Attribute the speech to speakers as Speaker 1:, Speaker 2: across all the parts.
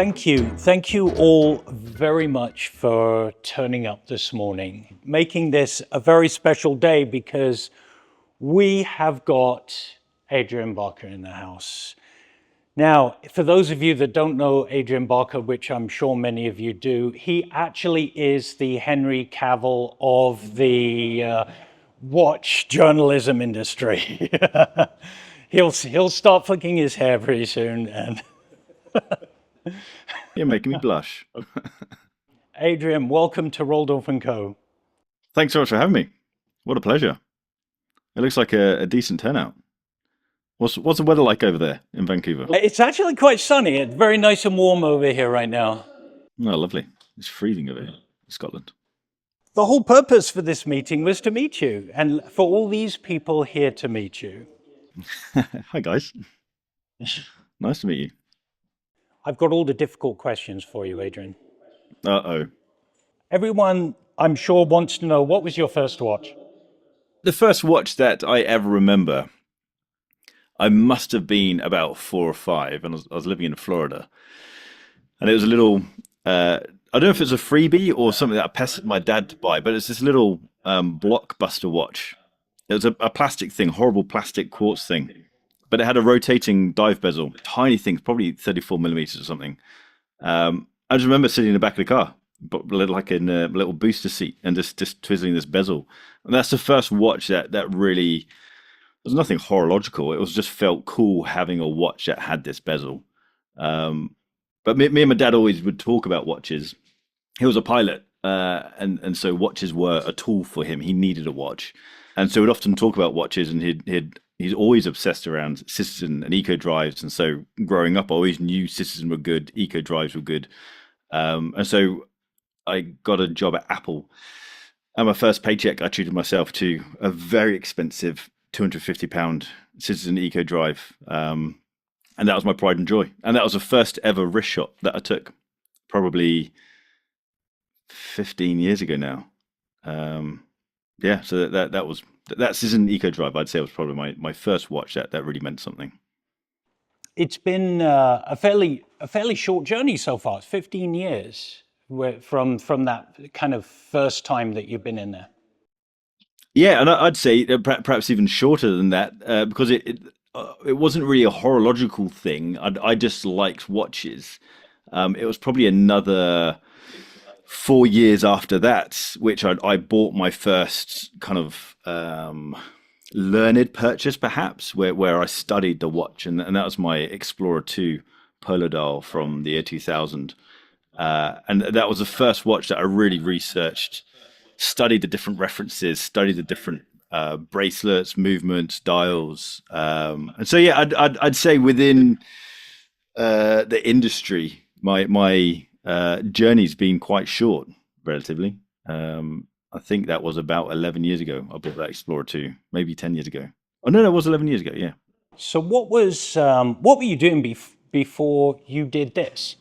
Speaker 1: Thank you. Thank you all very much for turning up this morning, making this a very special day because we have got Adrian Barker in the house. Now, for those of you that don't know Adrian Barker, which I'm sure many of you do, he actually is the Henry Cavill of the watch journalism industry. He'll start flicking his hair pretty soon, and
Speaker 2: you're making me blush.
Speaker 1: Adrian, welcome to Roldorf Co.
Speaker 2: Thanks so much for having me. What a pleasure. It looks like a decent turnout. What's the weather like over there in Vancouver?
Speaker 1: It's actually quite sunny. It's very nice and warm over here right now.
Speaker 2: Oh, lovely. It's freezing over here in Scotland. The
Speaker 1: whole purpose for this meeting was to meet you, and for all these people here to meet you.
Speaker 2: Hi, guys. Nice to meet you.
Speaker 1: I've got all the difficult questions for you, Adrian.
Speaker 2: Uh-oh.
Speaker 1: Everyone, I'm sure, wants to know, what was your first watch?
Speaker 2: The first watch that I ever remember, I must have been about 4 or 5, and I was living in Florida. And it was a little, I don't know if it's a freebie or something that I pestered my dad to buy, but it's this little blockbuster watch. It was a plastic thing, horrible plastic quartz thing. But it had a rotating dive bezel, tiny things, probably 34 millimeters or something. I just remember sitting in the back of the car, but like in a little booster seat, and just twizzling this bezel. And that's the first watch that really, there's nothing horological. It was just felt cool having a watch that had this bezel. But me and my dad always would talk about watches. He was a pilot, and so watches were a tool for him. He needed a watch. And so we'd often talk about watches, and he's always obsessed around Citizen and Eco Drives. And so growing up, I always knew Citizen were good, Eco Drives were good. And so I got a job at Apple. And my first paycheck, I treated myself to a very expensive £250 Citizen Eco Drive. And that was my pride and joy. And that was the first ever wrist shot that I took, probably 15 years ago now. So that Citizen Eco Drive, I'd say, was probably my first watch that really meant something.
Speaker 1: It's been a fairly short journey so far. It's 15 years from that kind of first time that you've been in there.
Speaker 2: Yeah, and I'd say perhaps even shorter than that, because it wasn't really a horological thing. I just liked watches. It was probably another 4 years after that, which I bought my first kind of learned purchase, perhaps, where I studied the watch, and that was my Explorer 2 Polo dial from the year 2000. And that was the first watch that I really researched, studied the different references, studied the different bracelets, movements, dials. And so, yeah, I'd say within the industry, my journey's been quite short, relatively. I think that was about 11 years ago. I bought that Explorer 2, maybe 10 years ago. Oh, no, it was 11 years ago, yeah.
Speaker 1: So what were you doing before you did this?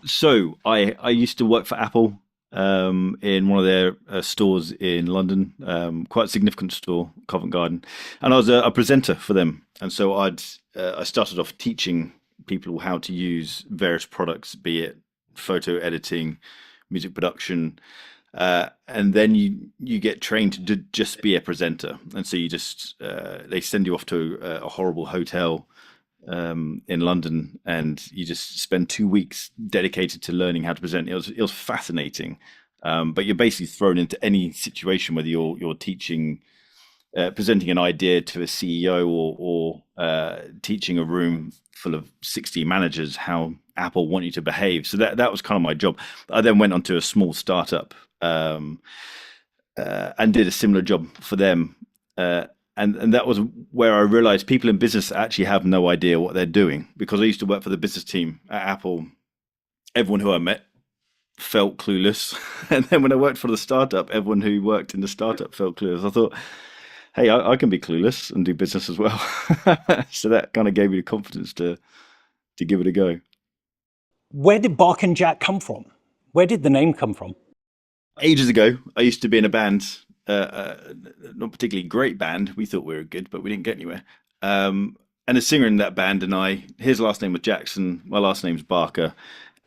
Speaker 2: So I used to work for Apple in one of their stores in London, quite a significant store, Covent Garden. And I was a presenter for them. And so I started off teaching people how to use various products, be it photo editing, music production, and then you get trained to just be a presenter. And so you just they send you off to a horrible hotel in London, and you just spend 2 weeks dedicated to learning how to present. It was fascinating, but you're basically thrown into any situation, whether you're teaching, presenting an idea to a CEO, or teaching a room full of 60 managers how Apple want you to behave. So that was kind of my job. I then went on to a small startup and did a similar job for them. And that was where I realized people in business actually have no idea what they're doing, because I used to work for the business team at Apple. Everyone who I met felt clueless. And then when I worked for the startup, everyone who worked in the startup felt clueless. I thought, hey, I can be clueless and do business as well. So that kind of gave me the confidence to give it a go.
Speaker 1: Where did Bark and Jack come from? Where did the name come from?
Speaker 2: Ages ago, I used to be in a band, not particularly great band. We thought we were good, but we didn't get anywhere. And a singer in that band and I, his last name was Jackson, my last name's Barker.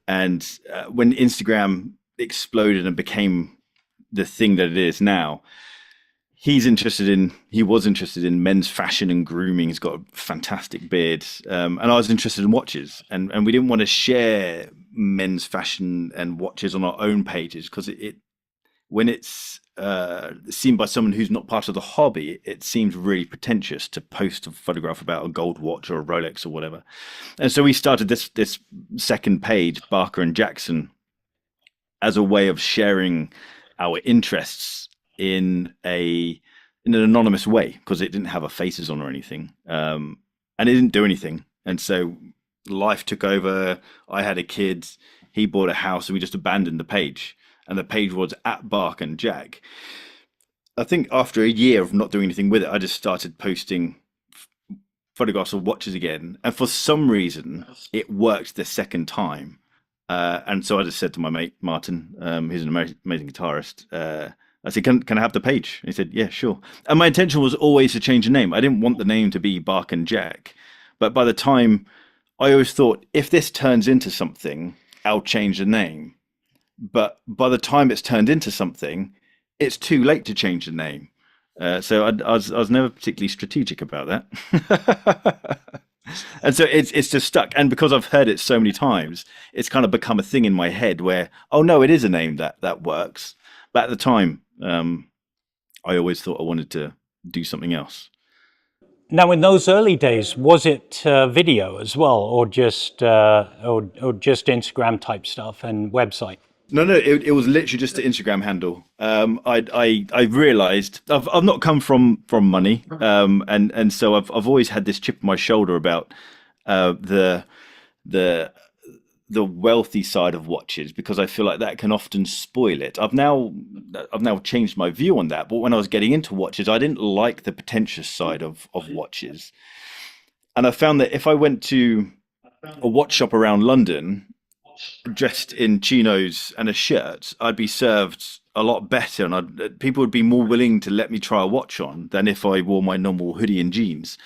Speaker 2: And when Instagram exploded and became the thing that it is now, he was interested in men's fashion and grooming. He's got a fantastic beard. And I was interested in watches. And we didn't want to share men's fashion and watches on our own pages because when it's seen by someone who's not part of the hobby, it seems really pretentious to post a photograph about a gold watch or a Rolex or whatever. And so we started this second page, Barker and Jackson, as a way of sharing our interests in an anonymous way, because it didn't have our faces on or anything, and it didn't do anything. And so life took over. I had a kid, he bought a house, and we just abandoned the page. And the page was at Bark and Jack. I think after a year of not doing anything with it, I just started posting photographs of watches again. And for some reason, it worked the second time. And so I just said to my mate, Martin, who's an amazing guitarist, I said, can I have the page? And he said, yeah, sure. And my intention was always to change the name. I didn't want the name to be Bark and Jack. But by the time, I always thought, if this turns into something, I'll change the name. But by the time it's turned into something, it's too late to change the name. So I was never particularly strategic about that. And so it's just stuck. And because I've heard it so many times, it's kind of become a thing in my head where, oh no, it is a name that works. But at the time, I always thought I wanted to do something else.
Speaker 1: Now, in those early days, was it video as well, or just Instagram type stuff and website?
Speaker 2: No, it was literally just the Instagram handle. I realized I've not come from money, and so I've always had this chip on my shoulder about the wealthy side of watches, because I feel like that can often spoil it. I've now changed my view on that, but when I was getting into watches, I didn't like the pretentious side of watches. And I found that if I went to a watch shop around London, dressed in chinos and a shirt, I'd be served a lot better, and people would be more willing to let me try a watch on than if I wore my normal hoodie and jeans.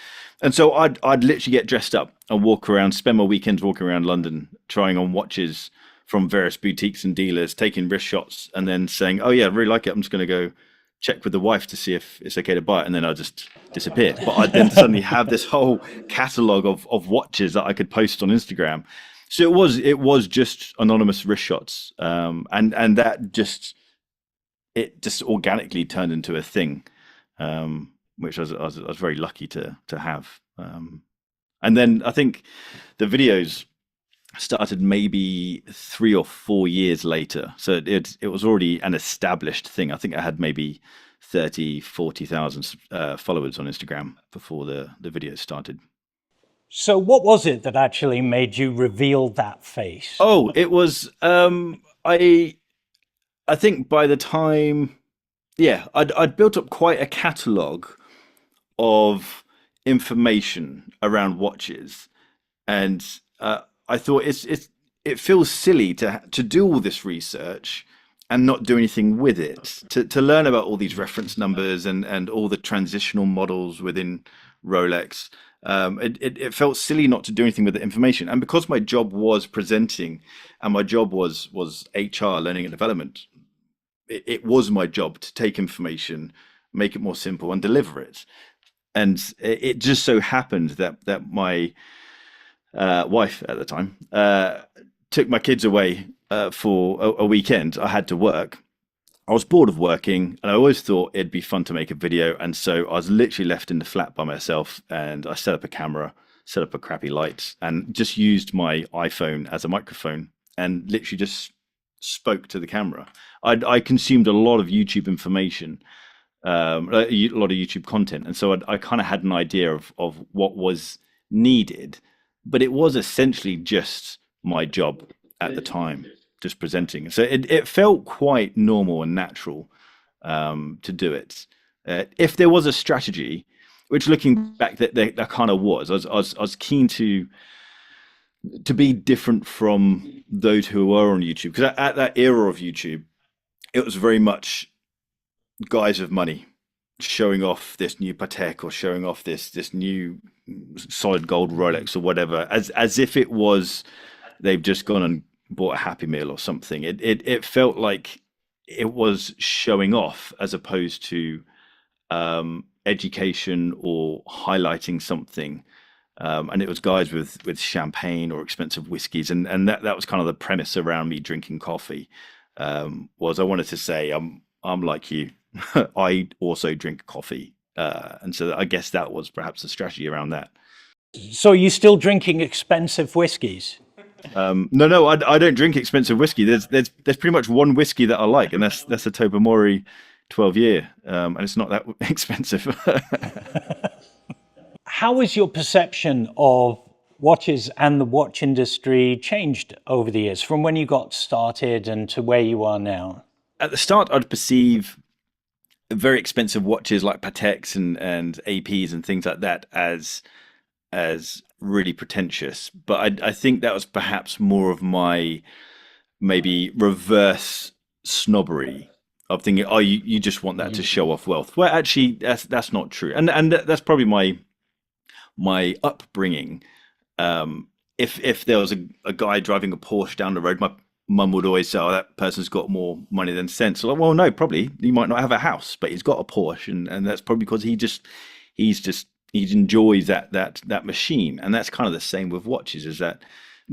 Speaker 2: And so I'd literally get dressed up and walk around, spend my weekends walking around London, trying on watches from various boutiques and dealers, taking wrist shots, and then saying, oh yeah, I really like it, I'm just going to go check with the wife to see if it's okay to buy it, and then I just disappeared. But I'd then suddenly have this whole catalogue of watches that I could post on Instagram. So it was just anonymous wrist shots, and that just organically turned into a thing, which I was very lucky to have. And then I think the videos started maybe 3 or 4 years later, so it was already an established thing. I think I had maybe 40,000 followers on Instagram before the videos started.
Speaker 1: So what was it that actually made you reveal that face?
Speaker 2: Oh, it was, I think by the time, I'd built up quite a catalogue of information around watches. And I thought it feels silly to do all this research and not do anything with it, to learn about all these reference numbers and all the transitional models within Rolex. It felt silly not to do anything with the information. And because my job was presenting and my job was HR, learning and development, it was my job to take information, make it more simple and deliver it. And it just so happened that my wife at the time took my kids away for a weekend. I had to work. I was bored of working, and I always thought it'd be fun to make a video. And so I was literally left in the flat by myself, and I set up a camera, set up a crappy light, and just used my iPhone as a microphone and literally just spoke to the camera. I consumed a lot of YouTube information, a lot of YouTube content. And so I kind of had an idea of what was needed, but it was essentially just my job at the time, just presenting. So it felt quite normal and natural to do it. If there was a strategy, which looking back, that kind of was, I was keen to be different from those who were on YouTube, because at that era of YouTube, it was very much guys with money showing off this new Patek or showing off this new solid gold Rolex or whatever, as if it was they've just gone and bought a Happy Meal or something. It felt like it was showing off as opposed to education or highlighting something. And it was guys with champagne or expensive whiskies, and that was kind of the premise around me drinking coffee. Was I wanted to say I'm like you, I also drink coffee, and so I guess that was perhaps the strategy around that.
Speaker 1: So are you still drinking expensive whiskies?
Speaker 2: No, I don't drink expensive whiskey. There's pretty much one whiskey that I like, and that's a Tobermory 12-year, and it's not that expensive.
Speaker 1: How has your perception of watches and the watch industry changed over the years, from when you got started and to where you are now?
Speaker 2: At the start, I'd perceive very expensive watches like Pateks and APs and things like that as really pretentious. But I think that was perhaps more of my maybe reverse snobbery of thinking, oh, you just want that to show off wealth. Well, actually, that's not true, and that's probably my upbringing. If there was a guy driving a Porsche down the road, my mum would always say, "Oh, that person's got more money than sense." So, like, well, no, probably he might not have a house, but he's got a Porsche, and that's probably because he enjoys that machine. And that's kind of the same with watches. Is that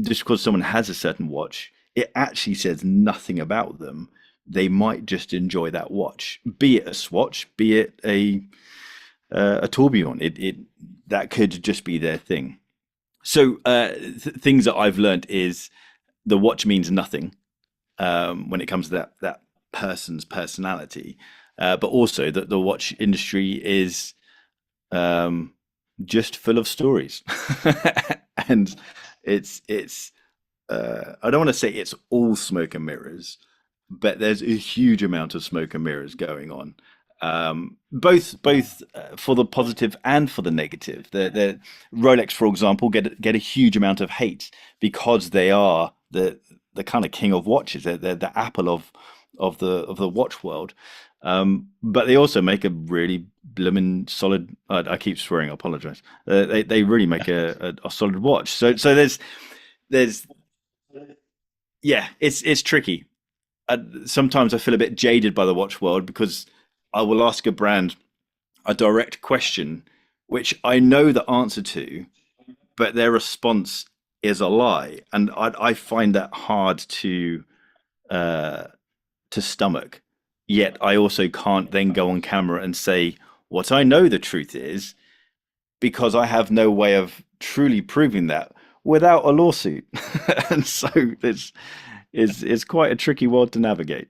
Speaker 2: just because someone has a certain watch, it actually says nothing about them. They might just enjoy that watch, be it a Swatch, be it a tourbillon. It that could just be their thing. So things that I've learned is the watch means nothing when it comes to that person's personality, but also that the watch industry is just full of stories, and it's I don't want to say it's all smoke and mirrors, but there's a huge amount of smoke and mirrors going on, both for the positive and for the negative. The Rolex, for example, get a huge amount of hate because they are the kind of king of watches. They're the Apple of the watch world, but they also make a really blooming solid. I keep swearing. I apologize. They really make a solid watch. So there's yeah, it's tricky. Sometimes I feel a bit jaded by the watch world because I will ask a brand a direct question, which I know the answer to, but their response is a lie, and I find that hard to stomach. Yet I also can't then go on camera and say what I know the truth is, because I have no way of truly proving that without a lawsuit. And so it's quite a tricky world to navigate.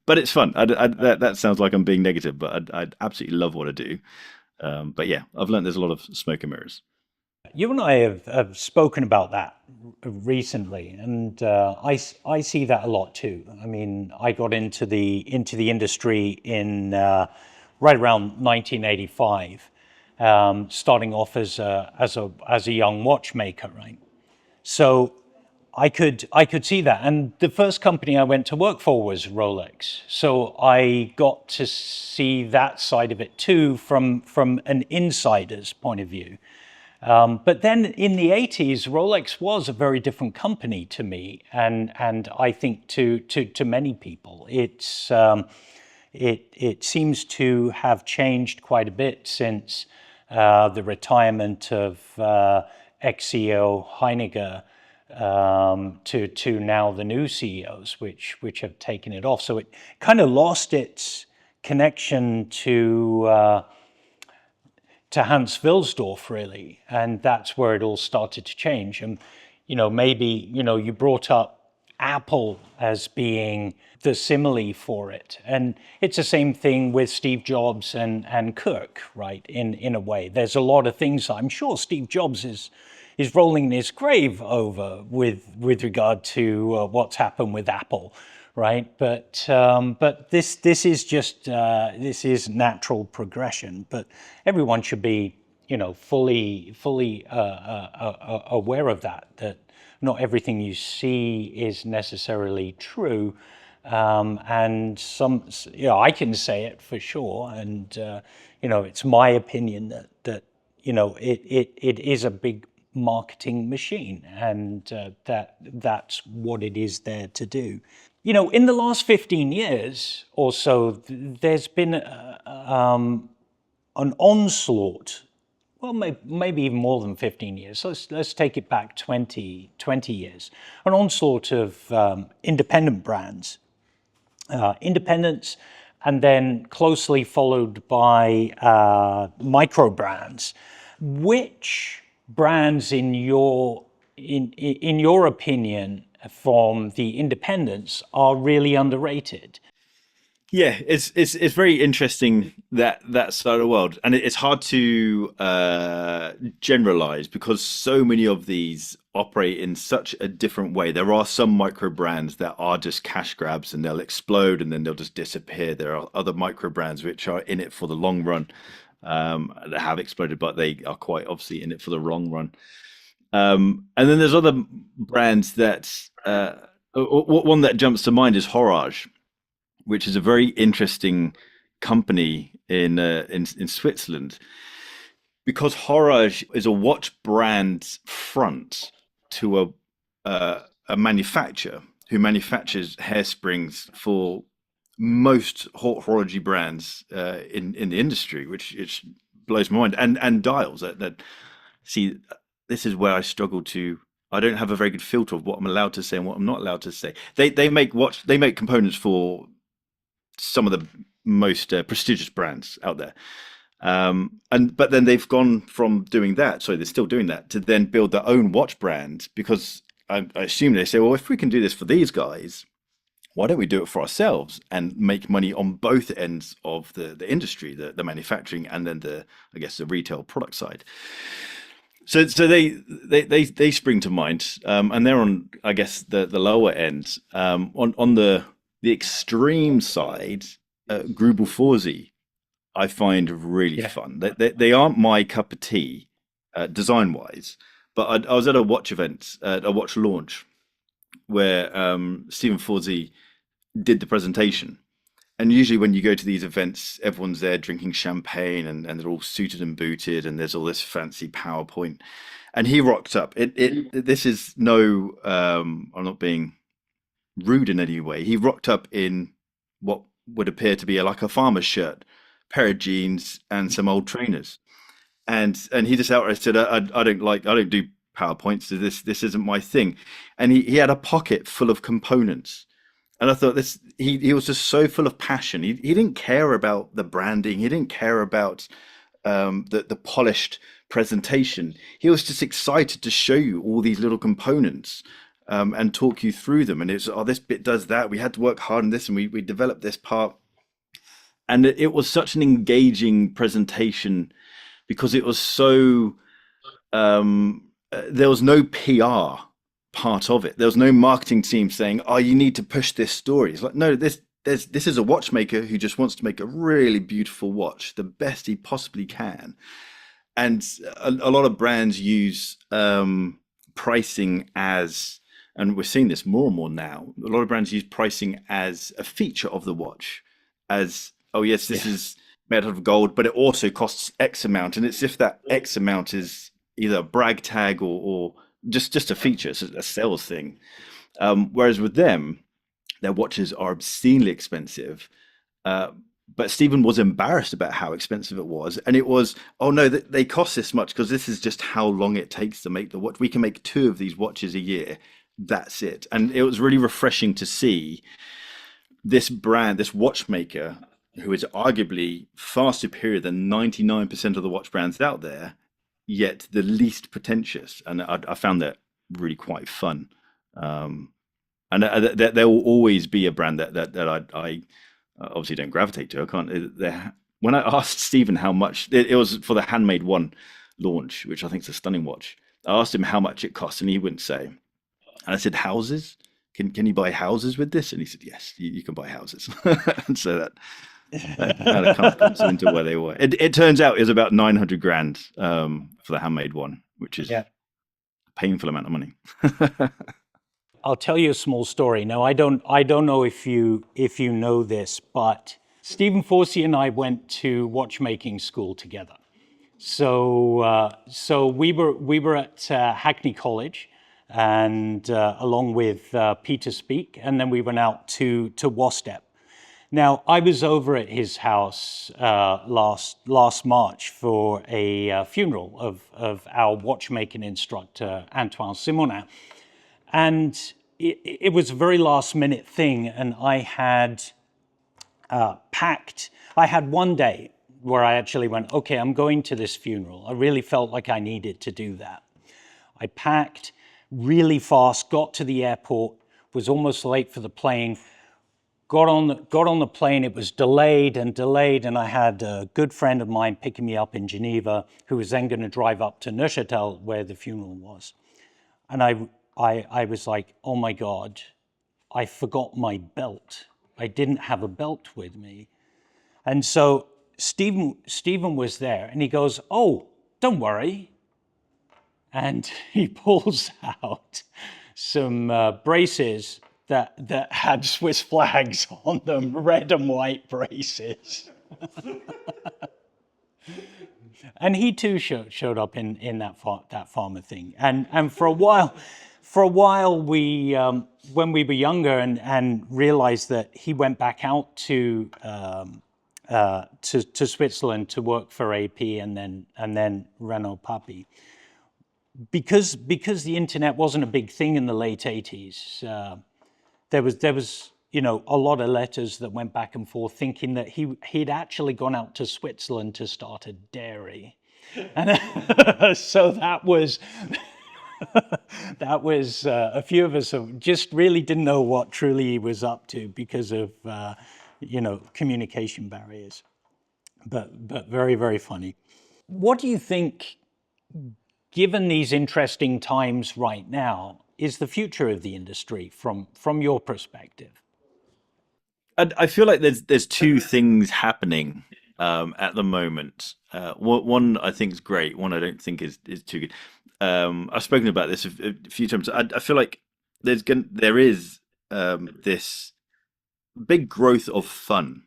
Speaker 2: But it's fun. That sounds like I'm being negative, but I absolutely love what I do. But yeah, I've learned there's a lot of smoke and mirrors.
Speaker 1: You and I have spoken about that recently, and I see that a lot too. I mean, I got into the industry in right around 1985, starting off as a young watchmaker, right? So I could see that, and the first company I went to work for was Rolex. So I got to see that side of it too, from an insider's point of view. But then in the 80s, Rolex was a very different company to me, and I think to many people. It seems to have changed quite a bit since the retirement of ex-CEO Heinegger, to now the new CEOs, which have taken it off. So it kind of lost its connection to Hans Wilsdorf, really, and that's where it all started to change. And maybe you brought up Apple as being the simile for it, and it's the same thing with Steve Jobs and Cook, right? In a way, there's a lot of things I'm sure Steve Jobs is rolling in his grave over with regard to what's happened with Apple, right? But this is just this is natural progression. But everyone should be fully aware of that not everything you see is necessarily true, and some I can say it for sure, and it's my opinion that it is a big marketing machine, and that's what it is there to do. You know, in the last 15 years or so, there's been an onslaught. Well, maybe even more than 15 years. Let's take it back 20 years. An onslaught of independent brands, independents, and then closely followed by micro brands. Which brands, in your opinion, from the independents, are really underrated?
Speaker 2: Yeah, it's very interesting that side of the world, and it's hard to generalize because so many of these operate in such a different way. There are some micro brands that are just cash grabs and they'll explode and then they'll just disappear. There are other micro brands which are in it for the long run, that have exploded, but they are quite obviously in it for the long run. And then there's other brands that one that jumps to mind is Horage, which is a very interesting company in Switzerland, because Horage is a watch brand front to a manufacturer who manufactures hairsprings for most horology brands in the industry, which blows my mind. And dials that see, this is where I struggle to. I don't have a very good filter of what I'm allowed to say and what I'm not allowed to say. They make components for some of the most prestigious brands out there, but then they've gone from doing that, so they're still doing that, to then build their own watch brand, because I assume they say, well, if we can do this for these guys, why don't we do it for ourselves and make money on both ends of the industry, the manufacturing and then the retail product side. So they spring to mind, and they're on, I guess, the lower end. On the extreme side, Grubel Forsey, I find really fun. They aren't my cup of tea, design wise, but I was at a watch event, a watch launch, where Stephen Forsey did the presentation. And usually when you go to these events, everyone's there drinking champagne and they're all suited and booted and there's all this fancy PowerPoint. And he rocked up. This is no, I'm not being rude in any way. He rocked up in what would appear to be like a farmer's shirt, pair of jeans and some old trainers. And he just outright said, I don't do PowerPoints, so this isn't my thing. And he had a pocket full of components. And I thought he was just so full of passion. He didn't care about the branding. He didn't care about the polished presentation. He was just excited to show you all these little components and talk you through them. And it's, this bit does that. We had to work hard on this, and we developed this part. And it was such an engaging presentation because it was so, there was no PR part of it. There was no marketing team saying, "Oh, you need to push this story." It's like, no, this is a watchmaker who just wants to make a really beautiful watch, the best he possibly can. And a lot of brands use pricing as, and we're seeing this more and more now, a lot of brands use pricing as a feature of the watch, as, oh yes, this is made out of gold, but it also costs X amount. And it's if that X amount is either a brag tag or just a feature, it's a sales thing. Whereas with them, their watches are obscenely expensive. But Stephen was embarrassed about how expensive it was. And it was, oh no, they cost this much because this is just how long it takes to make the watch. We can make 2 of these watches a year. That's it. And it was really refreshing to see this brand, this watchmaker, who is arguably far superior than 99% of the watch brands out there, yet the least pretentious. And I found that really quite fun. And there will always be a brand that I obviously don't gravitate to. I can't. When I asked Stephen how much, it was for the Handmade One launch, which I think is a stunning watch. I asked him how much it cost, and he wouldn't say. And I said, houses? Can you buy houses with this? And he said, yes, you can buy houses. And so that kind of comes into where they were. It turns out it was about 900 grand for the Handmade One, which is a painful amount of money.
Speaker 1: I'll tell you a small story. Now, I don't know if you know this, but Stephen Forsey and I went to watchmaking school together. So we were at Hackney College, and along with Peter Speak, and then we went out to Wastep. Now I was over at his house last March for a funeral of our watchmaking instructor Antoine Simonin, and it was a very last minute thing, and I had packed. I had one day where I actually went, okay, I'm going to this funeral. I really felt like I needed to do that. I packed really fast, got to the airport, was almost late for the plane, got on the plane. It was delayed, and I had a good friend of mine picking me up in Geneva, who was then going to drive up to Neuchâtel, where the funeral was. And I was like, oh my God, I forgot my belt. I didn't have a belt with me. And so Stephen was there, and he goes, oh, don't worry. And he pulls out some braces that had Swiss flags on them, red and white braces. And he too showed up in that farmer thing. And for a while we when we were younger and realized that he went back out to Switzerland to work for AP and then Renault Papi. Because the internet wasn't a big thing in the late 80s, there was a lot of letters that went back and forth thinking that he'd actually gone out to Switzerland to start a dairy. And so that was a few of us just really didn't know what truly he was up to because of communication barriers. But very, very funny. What do you think, given these interesting times right now, is the future of the industry from your perspective?
Speaker 2: I feel like there's two things happening at the moment. One I think is great. One I don't think is too good. I've spoken about this a few times. I feel like there is this big growth of fun.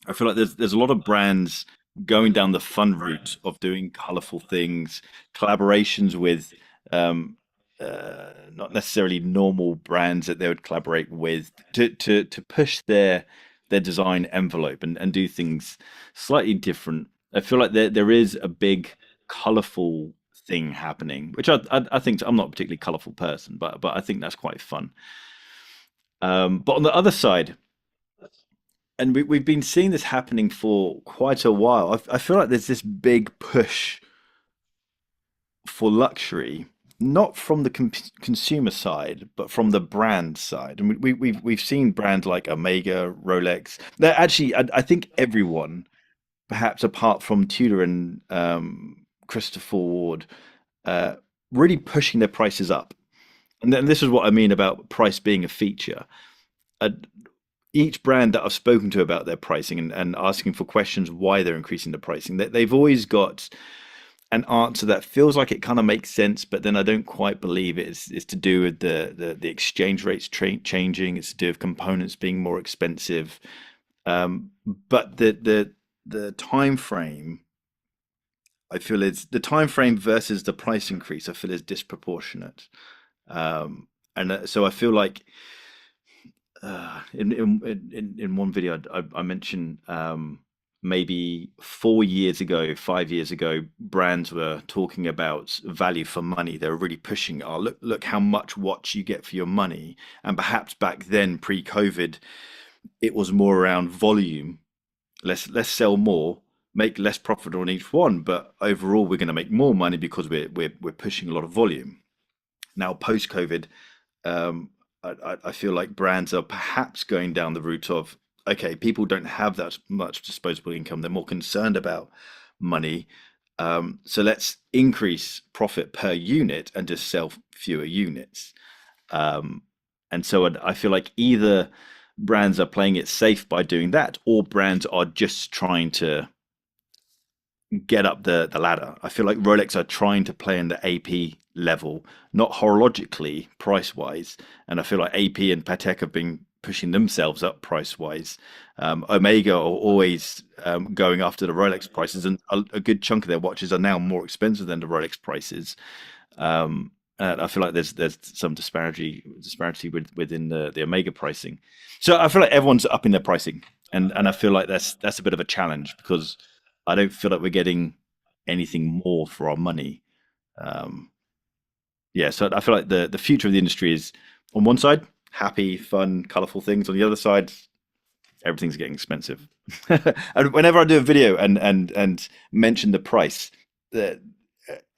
Speaker 2: I feel like there's a lot of brands going down the fun route of doing colorful things, collaborations with not necessarily normal brands that they would collaborate with to push their design envelope and do things slightly different. I feel like there is a big colorful thing happening, which I think I'm not a particularly colorful person, but I think that's quite fun. But on the other side, and we've been seeing this happening for quite a while. I feel like there's this big push for luxury, not from the consumer side, but from the brand side. And we've seen brands like Omega, Rolex. They're actually, I think everyone, perhaps apart from Tudor and Christopher Ward, really pushing their prices up. And then this is what I mean about price being a feature. Each brand that I've spoken to about their pricing and asking for questions why they're increasing the pricing, they've always got an answer that feels like it kind of makes sense, but then I don't quite believe it. It's to do with the exchange rates changing. It's to do with components being more expensive. But the time frame, I feel it's the time frame versus the price increase. I feel is disproportionate, and so I feel like in one video I mentioned maybe 4 years ago, 5 years ago, brands were talking about value for money. They were really pushing, oh, look how much watch you get for your money. And perhaps back then, pre-COVID, it was more around volume. Let's sell more, make less profit on each one, but overall we're going to make more money because we're pushing a lot of volume. Now post-COVID, I feel like brands are perhaps going down the route of, okay, people don't have that much disposable income. They're more concerned about money. So let's increase profit per unit and just sell fewer units. And so I feel like either brands are playing it safe by doing that, or brands are just trying to get up the ladder. I feel like Rolex are trying to play in the AP level, not horologically price wise. And I feel like AP and Patek have been pushing themselves up price wise. Omega are always going after the Rolex prices, and a good chunk of their watches are now more expensive than the Rolex prices. And I feel like there's some disparity within the Omega pricing. So I feel like everyone's upping their pricing, and I feel like that's a bit of a challenge, because I don't feel like we're getting anything more for our money. So I feel like the future of the industry is, on one side, happy, fun, colorful things. On the other side, everything's getting expensive. And whenever I do a video and mention the price,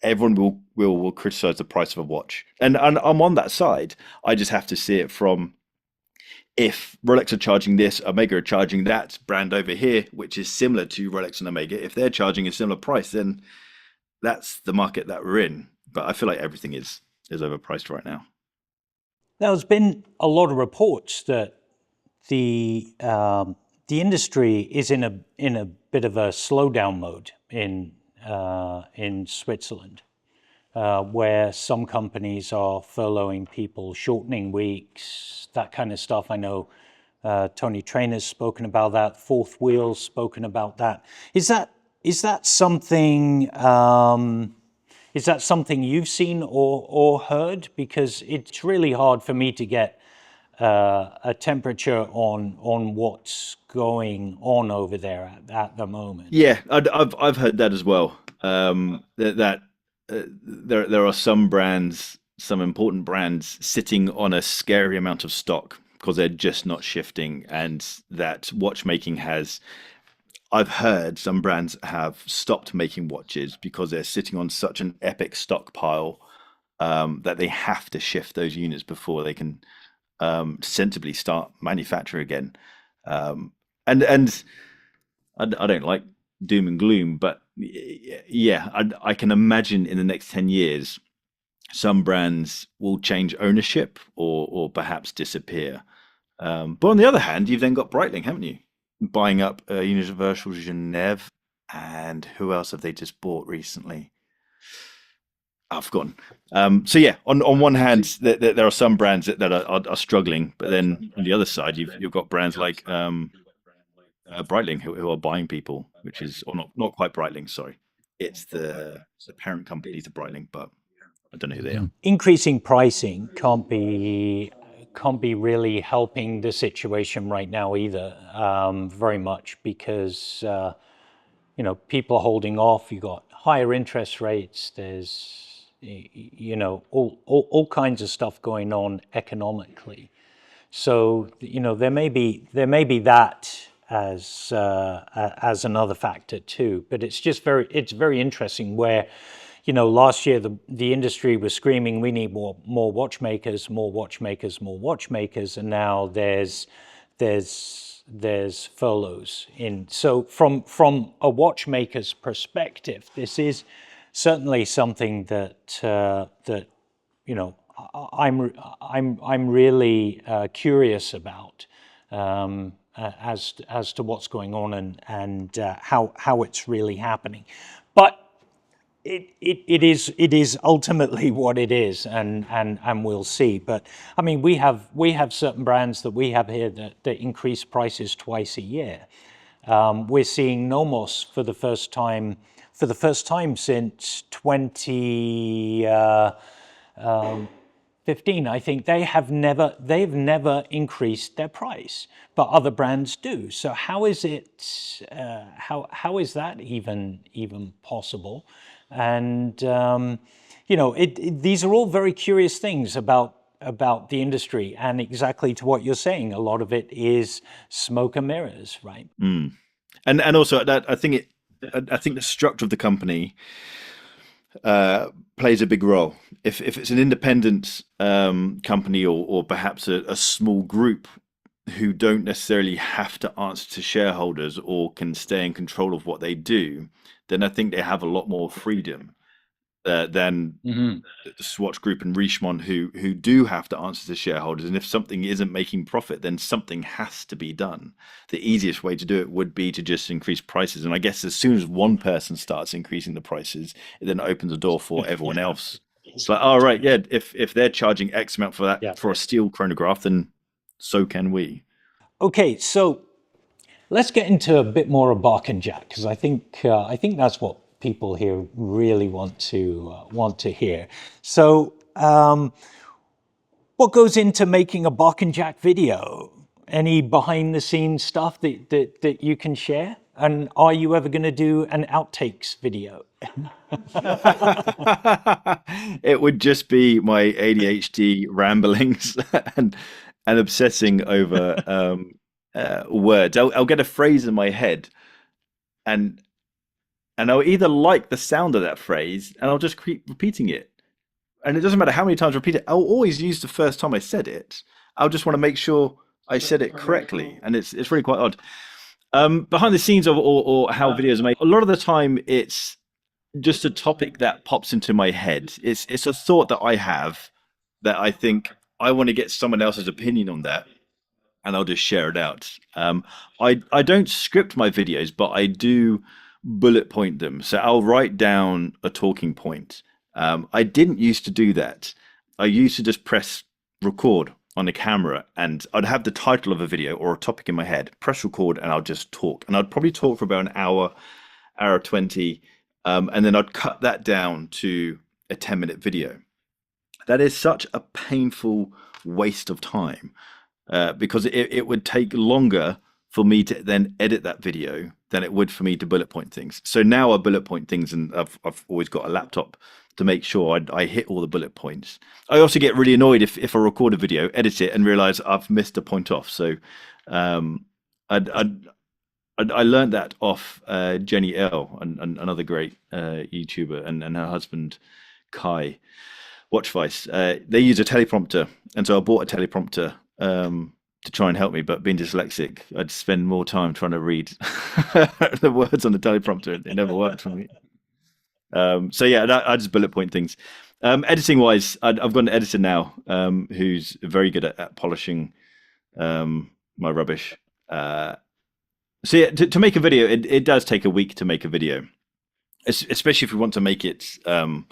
Speaker 2: everyone will criticize the price of a watch, and I'm on that side. I just have to see it from, if Rolex are charging this, Omega are charging that brand over here, which is similar to Rolex and Omega. If they're charging a similar price, then that's the market that we're in. But I feel like everything is overpriced right now.
Speaker 1: There's been a lot of reports that the industry is in a bit of a slowdown mode in Switzerland, where some companies are furloughing people, shortening weeks, that kind of stuff. I know Tony Trainer's spoken about that. Fourth Wheel's spoken about that. Is that something? Is that something you've seen or heard? Because it's really hard for me to get a temperature on what's going on over there at the moment.
Speaker 2: Yeah, I've heard that as well. That there are some brands, some important brands, sitting on a scary amount of stock because they're just not shifting, and that watchmaking has. I've heard some brands have stopped making watches because they're sitting on such an epic stockpile that they have to shift those units before they can sensibly start manufacturing again. And I don't like doom and gloom, but yeah, I can imagine in the next 10 years, some brands will change ownership or perhaps disappear. But on the other hand, you've then got Breitling, haven't you? Buying up Universal Genève, and who else have they just bought recently? I've forgotten. So yeah, on one hand, there are some brands that are struggling, but then on the other side, you've got brands like Breitling who are buying people, which is, or not quite Breitling, sorry, it's the parent company to Breitling, but I don't know who they are.
Speaker 1: Increasing pricing can't be really helping the situation right now either, very much, because people are holding off. You got higher interest rates. There's all kinds of stuff going on economically. So there may be that as another factor too. But it's very interesting where. Last year the industry was screaming, we need more watchmakers, more watchmakers, more watchmakers, and now there's furloughs in. So from a watchmaker's perspective, this is certainly something that I'm really curious about as to what's going on and how it's really happening, but. It is ultimately what it is, and we'll see. But I mean, we have certain brands that we have here that increase prices twice a year. We're seeing Nomos for the first time since 2015. I think they've never increased their price, but other brands do. So how is it? How is that even possible? And these are all very curious things about the industry, and exactly to what you're saying, a lot of it is smoke and mirrors, right?
Speaker 2: And also that I think the structure of the company plays a big role. If it's an independent company or perhaps a small group who don't necessarily have to answer to shareholders or can stay in control of what they do, then I think they have a lot more freedom than the Swatch Group and Richemont who do have to answer to shareholders. And if something isn't making profit, then something has to be done. The easiest way to do it would be to just increase prices. And I guess as soon as one person starts increasing the prices, it then opens the door for everyone else. It's like, oh, right, yeah, if they're charging X amount for that, for a steel chronograph, then so can we.
Speaker 1: Okay, so let's get into a bit more of Bark and Jack, because I think that's what people here really want to hear. So, what goes into making a Bark and Jack video? Any behind the scenes stuff that you can share? And are you ever going to do an outtakes video?
Speaker 2: It would just be my ADHD ramblings and obsessing over words. I'll get a phrase in my head, and I'll either like the sound of that phrase, and I'll just keep repeating it. And it doesn't matter how many times I repeat it. I'll always use the first time I said it. I'll just want to make sure I said it correctly, and it's really quite odd. Behind the scenes of or how videos are made, a lot of the time it's just a topic that pops into my head. It's a thought that I have that I think I want to get someone else's opinion on that, and I'll just share it out. I don't script my videos, but I do bullet point them. So I'll write down a talking point. I didn't used to do that. I used to just press record on the camera, and I'd have the title of a video or a topic in my head, press record, and I'll just talk. And I'd probably talk for about an hour 20, and then I'd cut that down to a 10-minute video. That is such a painful waste of time, because it would take longer for me to then edit that video than it would for me to bullet point things. So now I bullet point things, and I've always got a laptop to make sure I hit all the bullet points. I also get really annoyed if I record a video, edit it, and realize I've missed a point off. So I learned that off Jenny L, and another great YouTuber, and her husband Kai Watchvice. They use a teleprompter, and so I bought a teleprompter to try and help me. But being dyslexic, I'd spend more time trying to read the words on the teleprompter. It never worked for me. So yeah, I just bullet point things. Editing wise, I've got an editor now who's very good at polishing my rubbish. So yeah, to make a video, it does take a week to make a video, especially if we want to make it to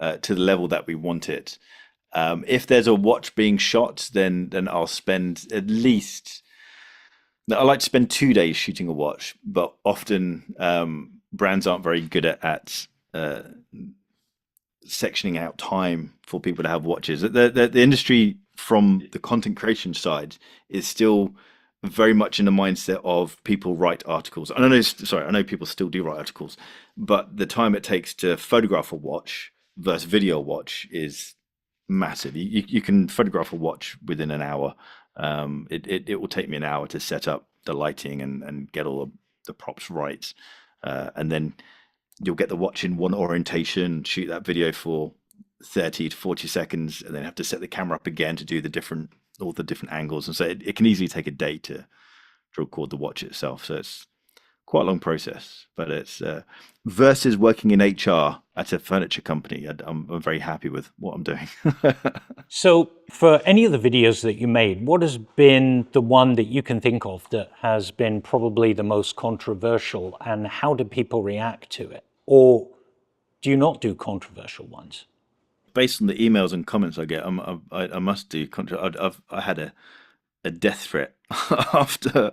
Speaker 2: the level that we want it. If there's a watch being shot, then I'll spend at least. I like to spend 2 days shooting a watch, but often brands aren't very good at sectioning out time for people to have watches. The industry from the content creation side is still very much in the mindset of people write articles. And I know people still do write articles, but the time it takes to photograph a watch versus video watch is massive. You can photograph a watch within an hour. It will take me an hour to set up the lighting and get all the props right, and then you'll get the watch in one orientation, shoot that video for 30 to 40 seconds, and then have to set the camera up again to do all the different angles. And so it can easily take a day to record the watch itself. So it's quite a long process, but it's versus working in HR at a furniture company. I'm very happy with what I'm doing.
Speaker 1: So for any of the videos that you made, what has been the one that you can think of that has been probably the most controversial, and how do people react to it? Or do you not do controversial ones?
Speaker 2: Based on the emails and comments I get, I must do I had a death threat after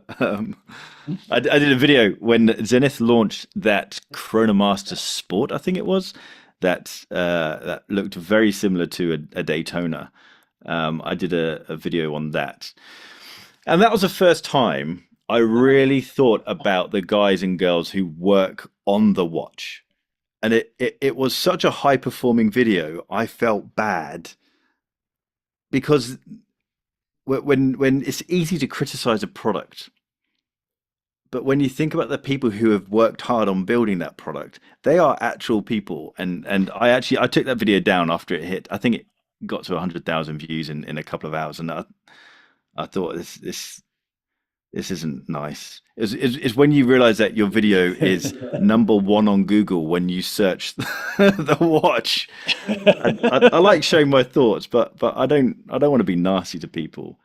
Speaker 2: I did a video when Zenith launched that Chronomaster Sport, I think it was, that looked very similar to a Daytona. I did a video on that, and that was the first time I really thought about the guys and girls who work on the watch. And it was such a high performing video. I felt bad because when it's easy to criticize a product, but when you think about the people who have worked hard on building that product, they are actual people. And I took that video down after it hit. I think it got to 100,000 views in a couple of hours, and I thought this isn't nice. It's when you realize that your video is number one on Google when you search the watch. I like showing my thoughts, but I don't want to be nasty to people.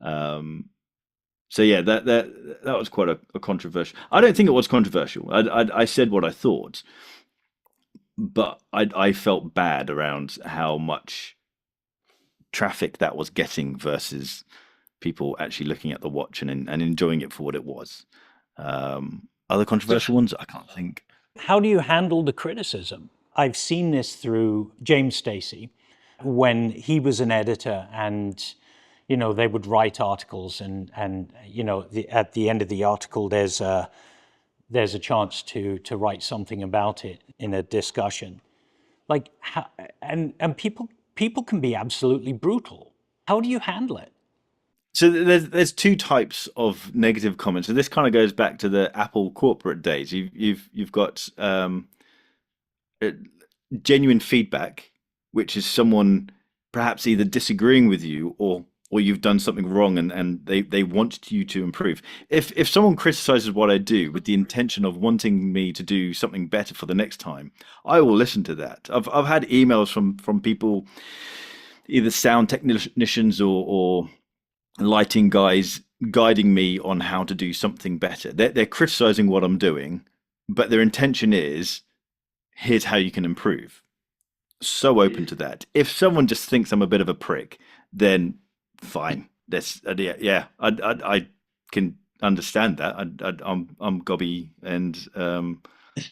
Speaker 2: So yeah, that was quite a controversial. I don't think it was controversial. I said what I thought, but I felt bad around how much traffic that was getting versus people actually looking at the watch and enjoying it for what it was. Other controversial ones, I can't think.
Speaker 1: How do you handle the criticism? I've seen this through James Stacey when he was an editor, and they would write articles, and at the end of the article there's a chance to write something about it in a discussion. Like, and people can be absolutely brutal. How do you handle it?
Speaker 2: So there's two types of negative comments, and this kind of goes back to the Apple corporate days. You've got genuine feedback, which is someone perhaps either disagreeing with you or you've done something wrong, and they want you to improve. If someone criticizes what I do with the intention of wanting me to do something better for the next time, I will listen to that. I've had emails from people, either sound technicians or lighting guys, guiding me on how to do something better. They're criticizing what I'm doing, but their intention is, here's how you can improve. So open to that. If someone just thinks I'm a bit of a prick, then fine. That's I can understand that. I'm gobby and I'm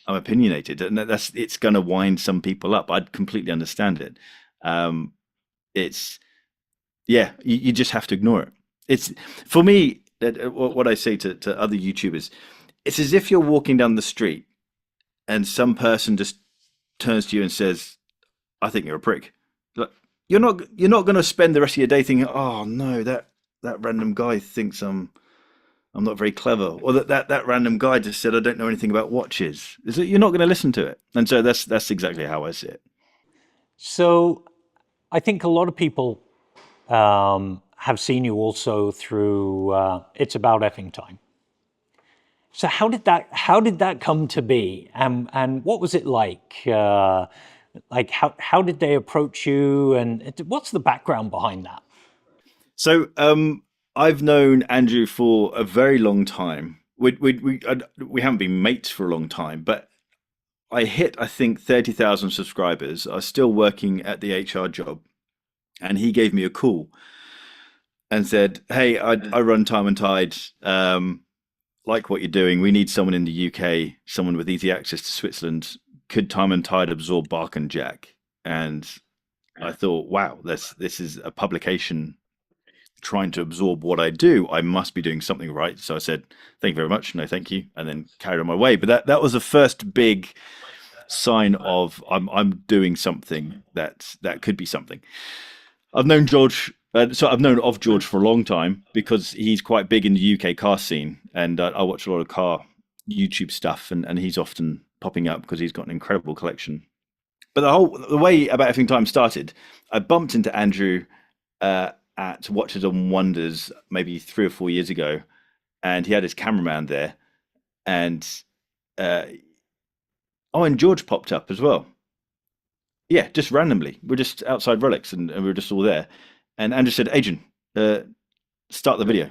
Speaker 2: opinionated, and it's going to wind some people up. I'd completely understand it. You just have to ignore it. It's, for me, what I say to other YouTubers, it's as if you're walking down the street and some person just turns to you and says, I think you're a prick. Like, you're not going to spend the rest of your day thinking, oh no, that random guy thinks I'm not very clever, or that random guy just said I don't know anything about watches. Is it, you're not going to listen to it. And so that's exactly how I see it.
Speaker 1: So I think a lot of people have seen you also through It's About Effing Time. So how did that come to be, and what was it like? Like how did they approach you, and what's the background behind that?
Speaker 2: So I've known Andrew for a very long time. We haven't been mates for a long time, but I hit, I think, 30,000 subscribers. I was still working at the HR job, and he gave me a call and said, hey, I run Time and Tide, like what you're doing. We need someone in the UK, someone with easy access to Switzerland. Could Time and Tide absorb Barker and Jack? And I thought, wow, this is a publication trying to absorb what I do. I must be doing something right. So I said, thank you very much. No, thank you. And then carried on my way. But that was the first big sign of I'm doing something that could be something. I've known George. So I've known of George for a long time because he's quite big in the UK car scene, and I watch a lot of car YouTube stuff, and he's often popping up because he's got an incredible collection. But the way About Effing Time started, I bumped into Andrew at Watches and Wonders maybe 3 or 4 years ago, and he had his cameraman there, and and George popped up as well. Yeah, just randomly. We're just outside Rolex, and we were just all there. And Andrew said, Adrian, start the video.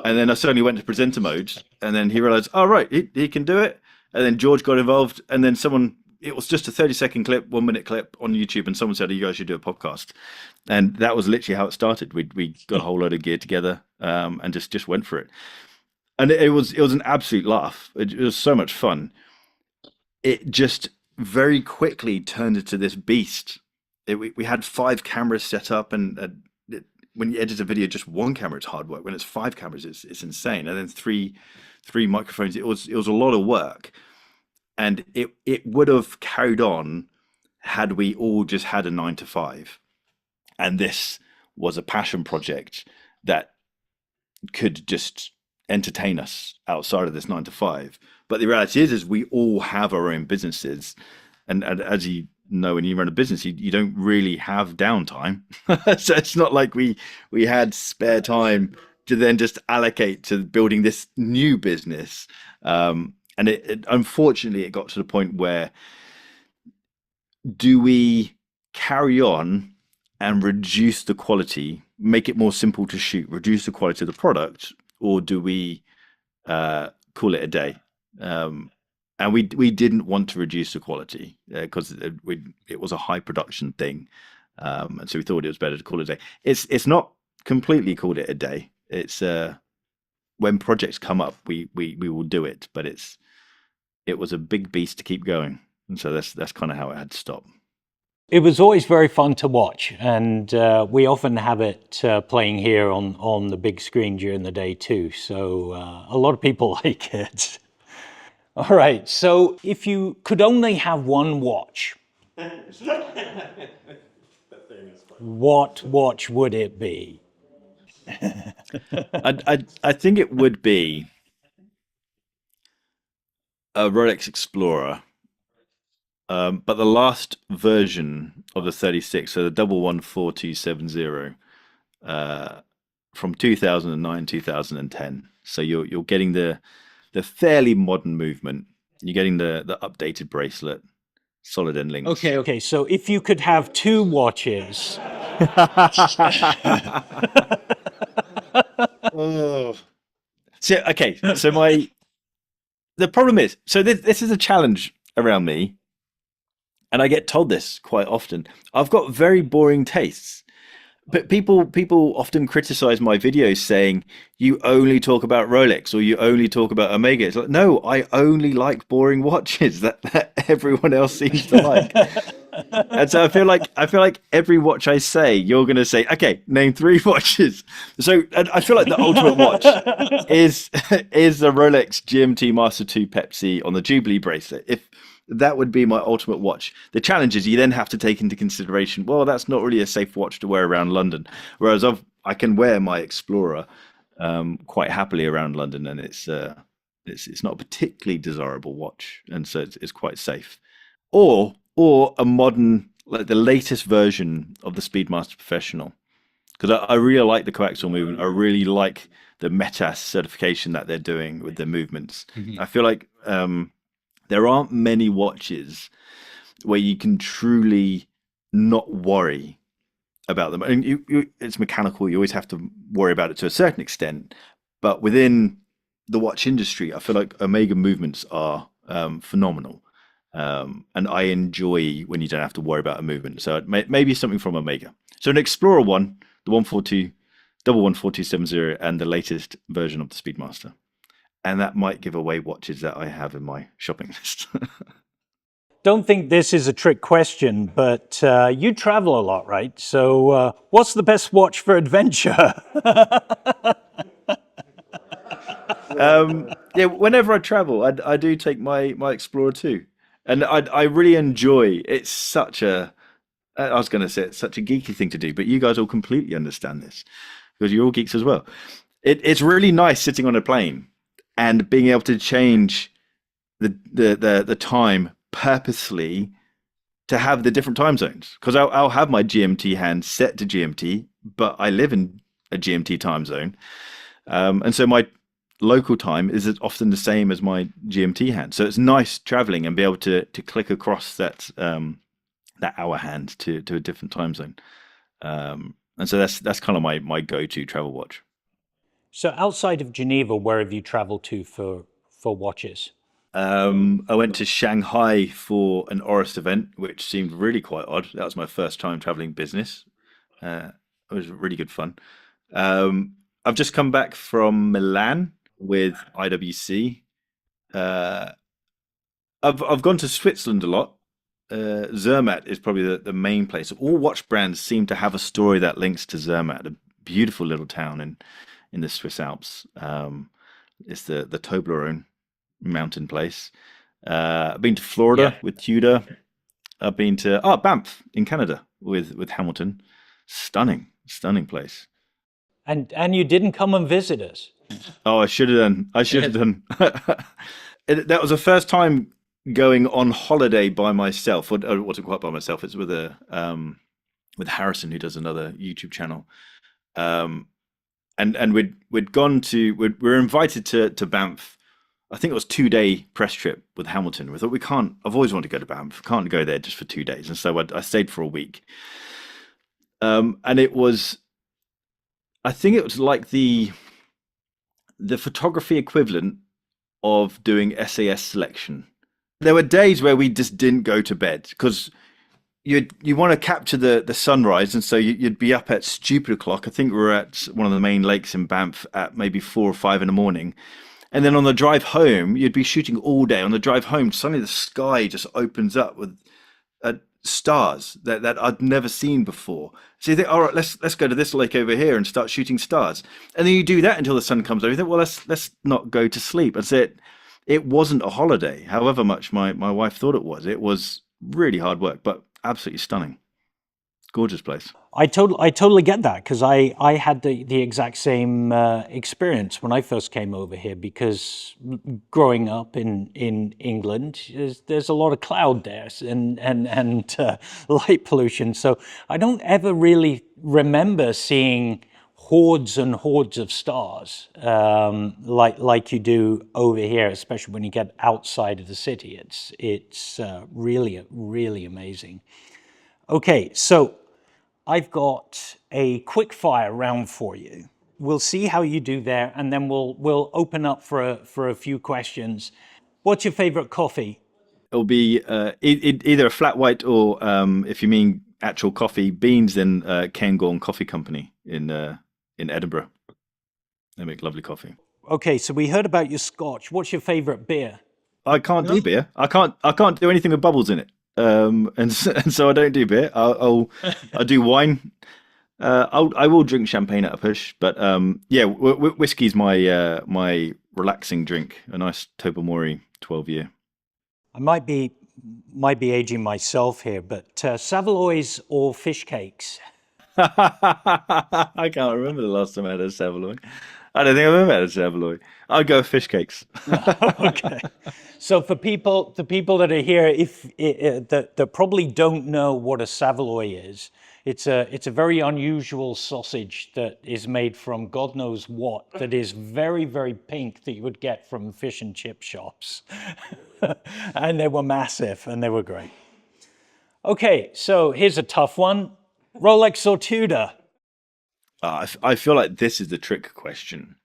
Speaker 2: And then I suddenly went to presenter mode, and then he realized, oh, right, he can do it. And then George got involved, and then it was just a 30-second clip, 1-minute clip on YouTube, and someone said, you guys should do a podcast. And that was literally how it started. We got a whole load of gear together, and just went for it. And it was an absolute laugh. It was so much fun. It just very quickly turned into this beast. We had 5 cameras set up, and when you edit a video, just one camera, it's hard work. When it's 5 cameras, it's insane. And then three microphones. It was a lot of work, and it would have carried on had we all just had a 9 to 5, and this was a passion project that could just entertain us outside of this 9 to 5. But the reality is we all have our own businesses, and as you know, when you run a business, you don't really have downtime. So it's not like we had spare time to then just allocate to building this new business. And it unfortunately, it got to the point where, do we carry on and reduce the quality, make it more simple to shoot, reduce the quality of the product, or do we call it a day? And we didn't want to reduce the quality because it was a high production thing, and so we thought it was better to call it a day. It's not completely called it a day. It's when projects come up, we will do it, but it was a big beast to keep going, and so that's kind of how it had to stop.
Speaker 1: It was always very fun to watch, and we often have it playing here on the big screen during the day too. So a lot of people like it. All right, so if you could only have one watch, what watch would it be?
Speaker 2: I think it would be a Rolex Explorer, but the last version of the 36, so the 114270, from 2009 2010. So you're getting the fairly modern movement. You're getting the updated bracelet, solid end links.
Speaker 1: Okay. So if you could have two watches.
Speaker 2: Oh. So the problem is, so this is a challenge around me, and I get told this quite often. I've got very boring tastes. But people often criticize my videos saying you only talk about Rolex or you only talk about Omega. It's like, no, I only like boring watches that everyone else seems to like. And so I feel like every watch I say, you're going to say, okay, name 3 watches. So I feel like the ultimate watch is the Rolex GMT Master 2 Pepsi on the Jubilee bracelet. If that would be my ultimate watch. The challenge is you then have to take into consideration, well, that's not really a safe watch to wear around London. Whereas I can wear my Explorer quite happily around London, and it's not a particularly desirable watch, and so it's quite safe. Or a modern, like the latest version of the Speedmaster Professional, because I really like the coaxial movement. I really like the METAS certification that they're doing with their movements. Mm-hmm. I feel like there aren't many watches where you can truly not worry about them. And it's mechanical. You always have to worry about it to a certain extent. But within the watch industry, I feel like Omega movements are phenomenal. And I enjoy when you don't have to worry about a movement. So maybe something from Omega. So an Explorer 1, the 114270, and the latest version of the Speedmaster. And that might give away watches that I have in my shopping list.
Speaker 1: Don't think this is a trick question, but you travel a lot, right? So what's the best watch for adventure?
Speaker 2: Yeah, whenever I travel, I do take my Explorer 2. And I really enjoy, it's such a, I was going to say it's such a geeky thing to do, but you guys all completely understand this because you're all geeks as well. It's really nice sitting on a plane and being able to change the time purposely to have the different time zones, because I'll have my GMT hand set to GMT, but I live in a GMT time zone, and so my local time is often the same as my GMT hand. So it's nice traveling and be able to click across that hour hand to a different time zone, and so that's kind of my go-to travel watch.
Speaker 1: So outside of Geneva, where have you traveled to for watches?
Speaker 2: I went to Shanghai for an Oris event, which seemed really quite odd. That was my first time traveling business. It was really good fun. I've just come back from Milan with IWC. I've gone to Switzerland a lot. Zermatt is probably the main place. All watch brands seem to have a story that links to Zermatt, a beautiful little town in the Swiss Alps. It's the Toblerone mountain place. I've been to Florida with Tudor. I've been to Banff in Canada with Hamilton. Stunning place.
Speaker 1: And you didn't come and visit us.
Speaker 2: Oh, I should have done. That was the first time going on holiday by myself. Well, it wasn't quite by myself. It's with with Harrison, who does another YouTube channel. And we'd gone to, we were invited to Banff. I think it was 2-day press trip with Hamilton. We thought I've always wanted to go to Banff. Can't go there just for 2 days. And so I stayed for a week. And it was, I think it was like the photography equivalent of doing SAS selection. There were days where we just didn't go to bed because you want to capture the sunrise, and so you'd be up at stupid o'clock. I think we were at one of the main lakes in Banff at maybe 4 or 5 in the morning, and then on the drive home, you'd be shooting all day. On the drive home, suddenly the sky just opens up with stars that I'd never seen before. So you think, all right, let's go to this lake over here and start shooting stars, and then you do that until the sun comes over. You think, well, let's not go to sleep. And so it wasn't a holiday, however much my wife thought it was. It was really hard work, but absolutely stunning. Gorgeous place.
Speaker 1: I totally get that, because I had the exact same experience when I first came over here, because growing up in England, there's a lot of cloud there and light pollution. So I don't ever really remember seeing hordes and hordes of stars like you do over here, especially when you get outside of the city. It's really amazing. Okay, so I've got a quick-fire round for you. We'll see how you do there, and then we'll open up for a few questions. What's your favorite coffee?
Speaker 2: It'll be either a flat white or, if you mean actual coffee beans, then Cairngorm Coffee Company in Edinburgh. They make lovely coffee.
Speaker 1: Okay, so we heard about your Scotch. What's your favorite beer?
Speaker 2: I can't do beer. I can't do anything with bubbles in it. And so I don't do beer. I'll do wine. I will drink champagne at a push, but whiskey's my relaxing drink. A nice Tobermory 12-year.
Speaker 1: I might be aging myself here, but Savoys or fish cakes?
Speaker 2: I can't remember the last time I had a Savoy. I don't think I've ever had a Savoy. I'd go fish cakes.
Speaker 1: Okay. So for the people that are here, that probably don't know what a Savoy is, it's a very unusual sausage that is made from God knows what, that is very, very pink, that you would get from fish and chip shops. And they were massive and they were great. Okay, so here's a tough one. Rolex or Tudor?
Speaker 2: I feel like this is the trick question.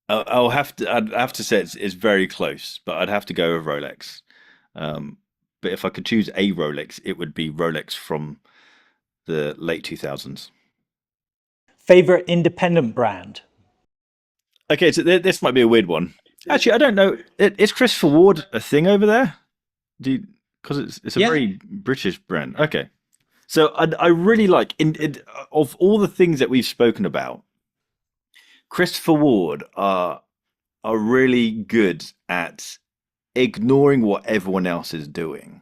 Speaker 2: I'd have to say it's very close, but I'd have to go with Rolex. But if I could choose a Rolex, it would be Rolex from the late 2000s.
Speaker 1: Favorite independent brand?
Speaker 2: Okay, so this might be a weird one. Actually, I don't know. Is Christopher Ward a thing over there? Because it's a very British brand. Okay. So I really like, of all the things that we've spoken about, Christopher Ward are really good at ignoring what everyone else is doing.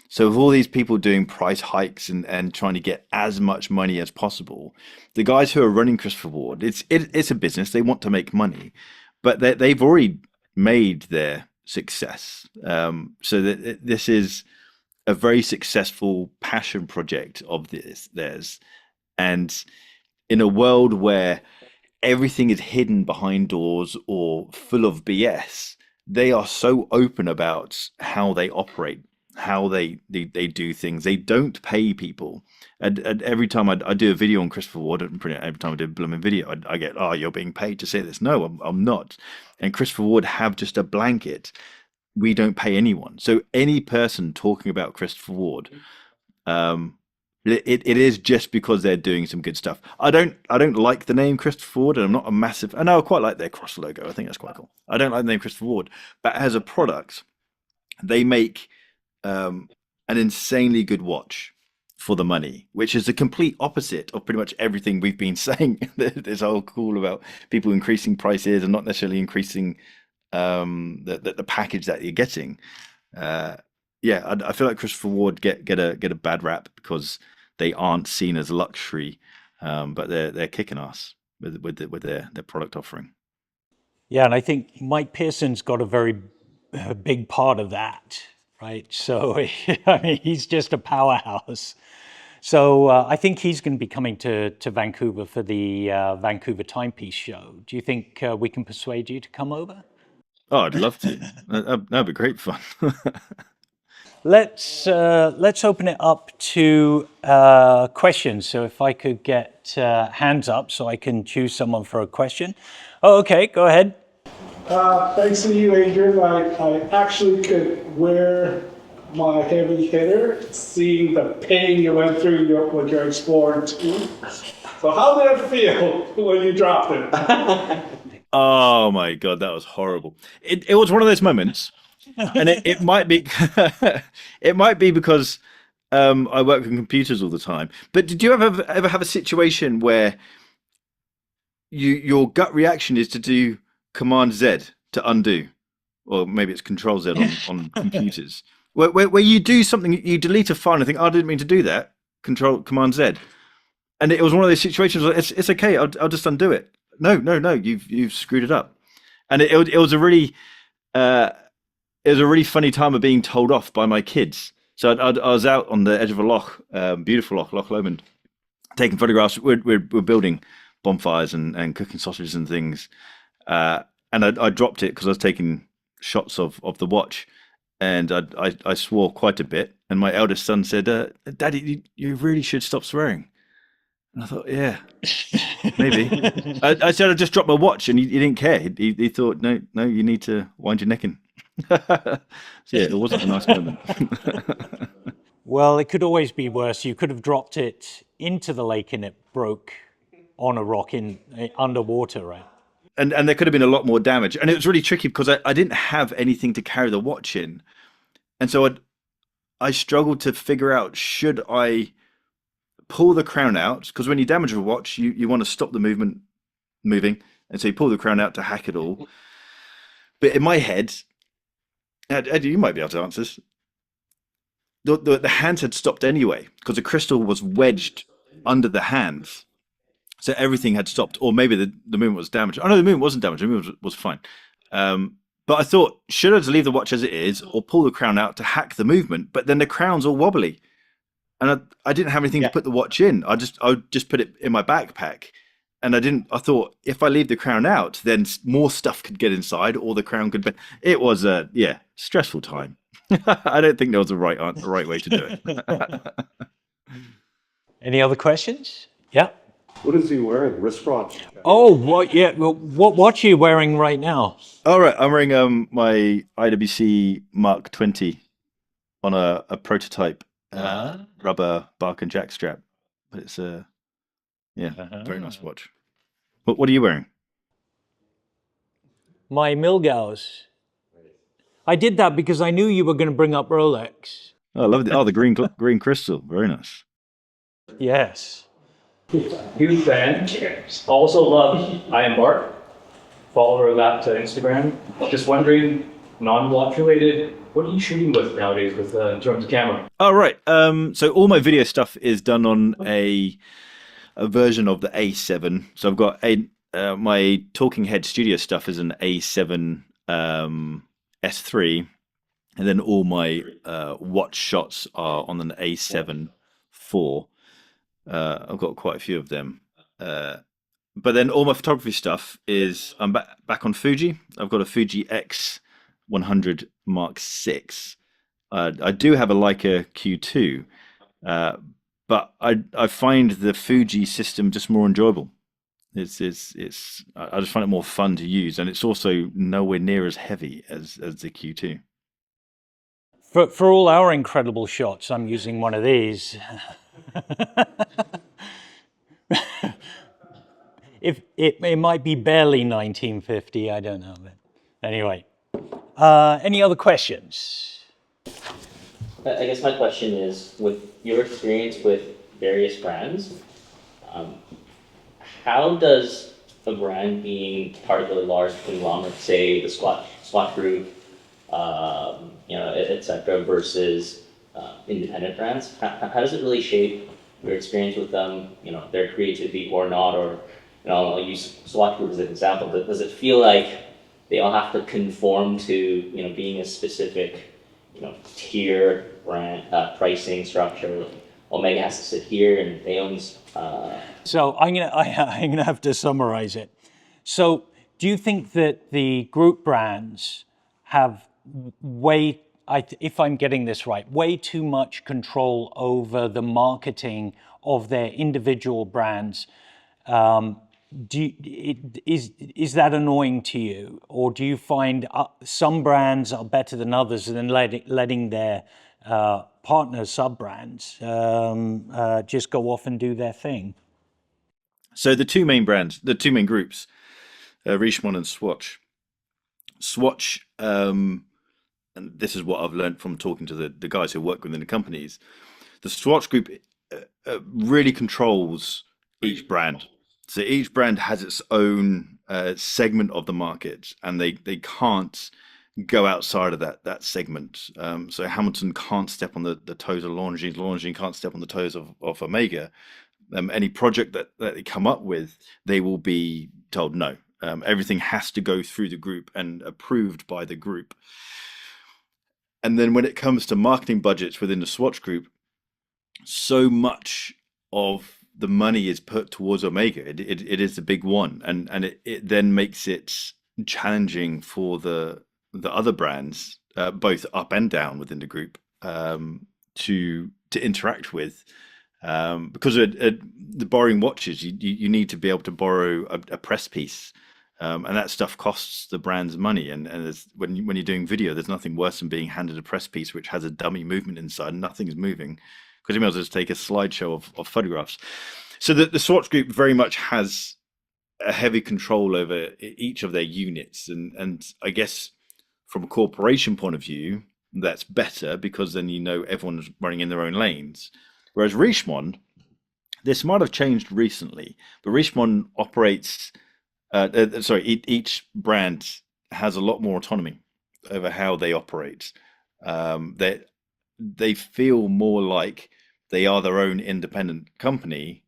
Speaker 2: So with all these people doing price hikes and trying to get as much money as possible, the guys who are running Christopher Ward, it's a business. They want to make money, but they've already made their success. So that this is a very successful passion project of theirs. And in a world where everything is hidden behind doors or full of BS, they are so open about how they operate, how they do things. They don't pay people. And every time I do a video on Christopher Ward, every time I do a blooming video, I get, oh, you're being paid to say this. No, I'm not. And Christopher Ward have just a blanket. We don't pay anyone. So any person talking about Christopher Ward, it is just because they're doing some good stuff. I don't like the name Christopher Ward, and I'm not a massive. I know I quite like their cross logo. I think that's quite cool. I don't like the name Christopher Ward, but as a product, they make an insanely good watch for the money, which is the complete opposite of pretty much everything we've been saying. This whole cool about people increasing prices and not necessarily increasing the package that you're getting. I feel like Christopher Ward get a bad rap because they aren't seen as luxury, but they're kicking ass with their product offering.
Speaker 1: Yeah, and I think Mike Pearson's got a very big part of that, right? So I mean, he's just a powerhouse. So I think he's going to be coming to Vancouver for the Vancouver Timepiece show. Do you think we can persuade you to come over?
Speaker 2: Oh, I'd love to. That'd be great fun.
Speaker 1: Let's open it up to questions. So if I could get hands up so I can choose someone for a question. Oh, okay, go ahead.
Speaker 3: Thanks to you, Adrian. I actually could wear my heavy hitter, seeing the pain you went through with your Explorer 2. So how did it feel when you dropped it?
Speaker 2: Oh my God, that was horrible. It was one of those moments, and it might be it might be because I work with computers all the time. But did you ever have a situation where your gut reaction is to do Command Z to undo, or maybe it's Control Z on computers, where you do something, you delete a file and think, oh, I didn't mean to do that. Command Z, and it was one of those situations where it's okay. I'll just undo it. No, you've screwed it up, and it was a really funny time of being told off by my kids. So I was out on the edge of a loch, beautiful Loch Lomond, taking photographs. We're building bonfires and cooking sausages and things, and I dropped it because I was taking shots of the watch, and I swore quite a bit. And my eldest son said, "Daddy, you really should stop swearing." And I thought, yeah, maybe. I said I just dropped my watch, and he didn't care. He thought, no, you need to wind your neck in. So yeah, it wasn't a nice moment.
Speaker 1: Well, it could always be worse. You could have dropped it into the lake and it broke on a rock underwater, right?
Speaker 2: And there could have been a lot more damage. And it was really tricky because I didn't have anything to carry the watch in. And so I struggled to figure out, should I pull the crown out? Because when you damage a watch, you want to stop the moving. And so you pull the crown out to hack it all. But in my head, Ed, you might be able to answer this. The hands had stopped anyway because the crystal was wedged under the hands. So everything had stopped, or maybe the movement was damaged. Oh no, the movement wasn't damaged. The movement was fine. But I thought, should I just leave the watch as it is, or pull the crown out to hack the movement? But then the crown's all wobbly, and I didn't have anything to put the watch in. I would just put it in my backpack, and I thought, if I leave the crown out, then more stuff could get inside, or the crown could. It was a stressful time. I don't think there was a right way to do it.
Speaker 1: Any other questions? Yeah.
Speaker 4: What is he wearing? Wrist watch.
Speaker 1: Oh, what? Yeah. Well, what watch are you wearing right now?
Speaker 2: All right, I'm wearing my IWC Mark 20 on a prototype rubber Barker jack strap, but it's a very nice watch. What are you wearing?
Speaker 1: My Milgauss. I did that because I knew you were going to bring up Rolex.
Speaker 2: Oh, I love it. Oh, the green crystal, very nice.
Speaker 1: Yes.
Speaker 5: Huge fan. Also love I Am Bark. Follow that to Instagram. Just wondering, non-watch related, what are you shooting with nowadays with in terms of camera?
Speaker 2: All right. So all my video stuff is done on a version of the A7. So I've got my talking head studio stuff is an A7 S3, and then all my watch shots are on an A7 IV. I've got quite a few of them. But then all my photography stuff is, I'm back on Fuji. I've got a Fuji X100 Mark VI. I do have a Leica Q2, but I find the Fuji system just more enjoyable. I just find it more fun to use, and it's also nowhere near as heavy as the Q2.
Speaker 1: For all our incredible shots, I'm using one of these. If it might be barely 1950, I don't know. But anyway, any other questions?
Speaker 6: I guess my question is, with your experience with various brands, how does a brand being part of a large conglomerate, say the Swatch Group, etc., versus independent brands, how does it really shape your experience with them? Their creativity or not, or I'll use Swatch Group as an example. But does it feel like they all have to conform to being a specific tier brand pricing structure? Omega has to sit here, and they own.
Speaker 1: So I'm gonna have to summarize it. So do you think that the group brands have if I'm getting this right, way too much control over the marketing of their individual brands, is that annoying to you, or do you find some brands are better than others, and then letting their partner sub brands just go off and do their thing?
Speaker 2: So the two main brands, the two main groups, Richemont and Swatch. Swatch, and this is what I've learned from talking to the guys who work within the companies. The Swatch group really controls each brand. So each brand has its own segment of the market, and they can't go outside of that segment. So Hamilton can't step on the toes of Longines. Longines can't step on the toes of Omega. Any project that they come up with, they will be told no. Everything has to go through the group and approved by the group. And then when it comes to marketing budgets within the Swatch group, so much of the money is put towards Omega. It is the big one, and it then makes it challenging for the other brands, both up and down within the group, to interact with. Because the borrowing watches, you need to be able to borrow a press piece, and that stuff costs the brands money. And when you're doing video, there's nothing worse than being handed a press piece which has a dummy movement inside and nothing's moving, because you may as well just take a slideshow of photographs. So the Swatch group very much has a heavy control over each of their units, and I guess from a corporation point of view, that's better, because then everyone's running in their own lanes. Whereas Richemont, this might have changed recently, but Richemont operates, each brand has a lot more autonomy over how they operate. They feel more like they are their own independent company.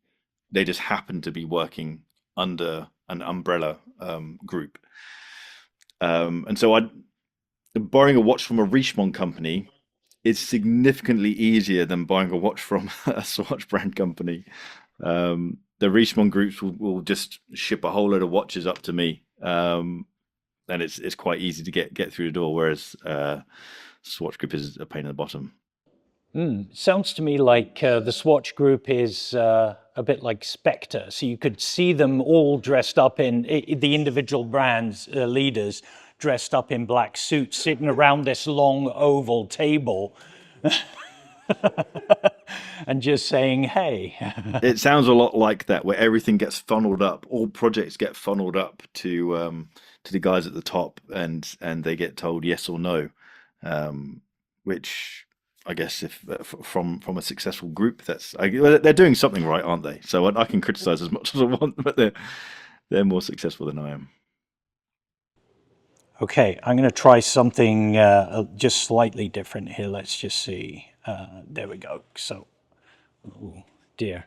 Speaker 2: They just happen to be working under an umbrella group. And so borrowing a watch from a Richemont company is significantly easier than buying a watch from a Swatch brand company. The Richemont groups will just ship a whole load of watches up to me, and it's quite easy to get through the door, whereas Swatch group is a pain in the bottom.
Speaker 1: Sounds to me like the Swatch group is a bit like Spectre. So you could see them all dressed up in the individual brands, leaders dressed up in black suits, sitting around this long oval table and just saying, hey.
Speaker 2: It sounds a lot like that, where everything gets funneled up. All projects get funneled up to the guys at the top, and they get told yes or no, which I guess if from a successful group, they're doing something right, aren't they? So I can criticize as much as I want, but they're more successful than I am.
Speaker 1: Okay, I'm going to try something just slightly different here. Let's just see. There we go. So, oh dear.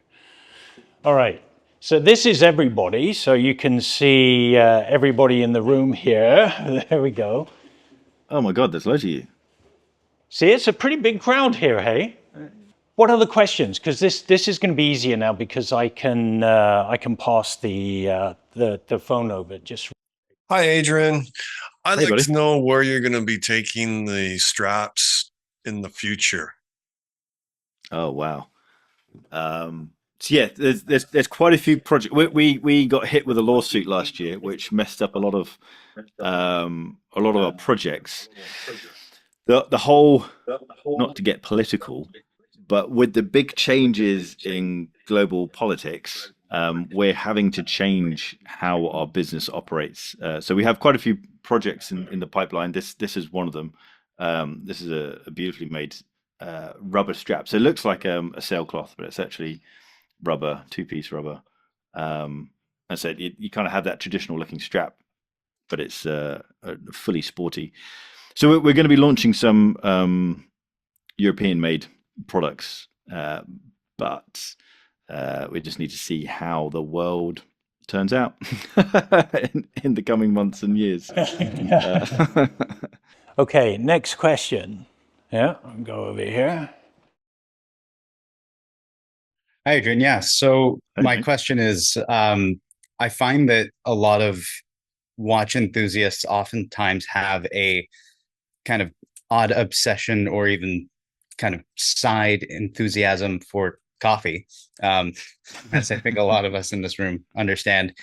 Speaker 1: All right. So this is everybody. So you can see everybody in the room here. There we go.
Speaker 2: Oh my God, there's loads of you.
Speaker 1: See, it's a pretty big crowd here, hey? What other questions? Because this is going to be easier now, because I can pass the phone over. Just.
Speaker 7: Hi, Adrian. I'd like
Speaker 2: buddy.
Speaker 7: to know where you're going to be taking the straps in the future.
Speaker 2: Oh wow. So yeah, there's quite a few projects. We got hit with a lawsuit last year, which messed up a lot of our projects. The whole, not to get political, but with the big changes in global politics, we're having to change how our business operates. So we have quite a few projects in the pipeline. This is one of them. This is a beautifully made rubber strap. So it looks like a sailcloth, but it's actually rubber, two-piece rubber. And so you kind of have that traditional looking strap, but it's fully sporty. So we're going to be launching some European-made products, but we just need to see how the world turns out in the coming months and years.
Speaker 1: Okay, next question. Yeah, I'll go over here.
Speaker 8: Hi, Adrian. Yeah, so my question is, I find that a lot of watch enthusiasts oftentimes have a kind of odd obsession or even kind of side enthusiasm for coffee, as I think a lot of us in this room understand.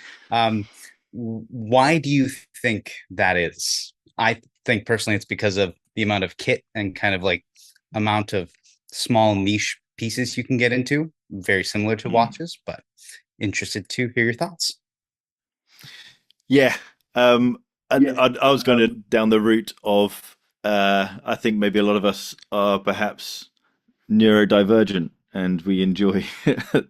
Speaker 8: Why do you think that is? I think personally it's because of the amount of kit and kind of like amount of small niche pieces you can get into, very similar to watches, but interested to hear your thoughts.
Speaker 2: Yeah. And I was going to down the route of, I think maybe a lot of us are perhaps neurodivergent and we enjoy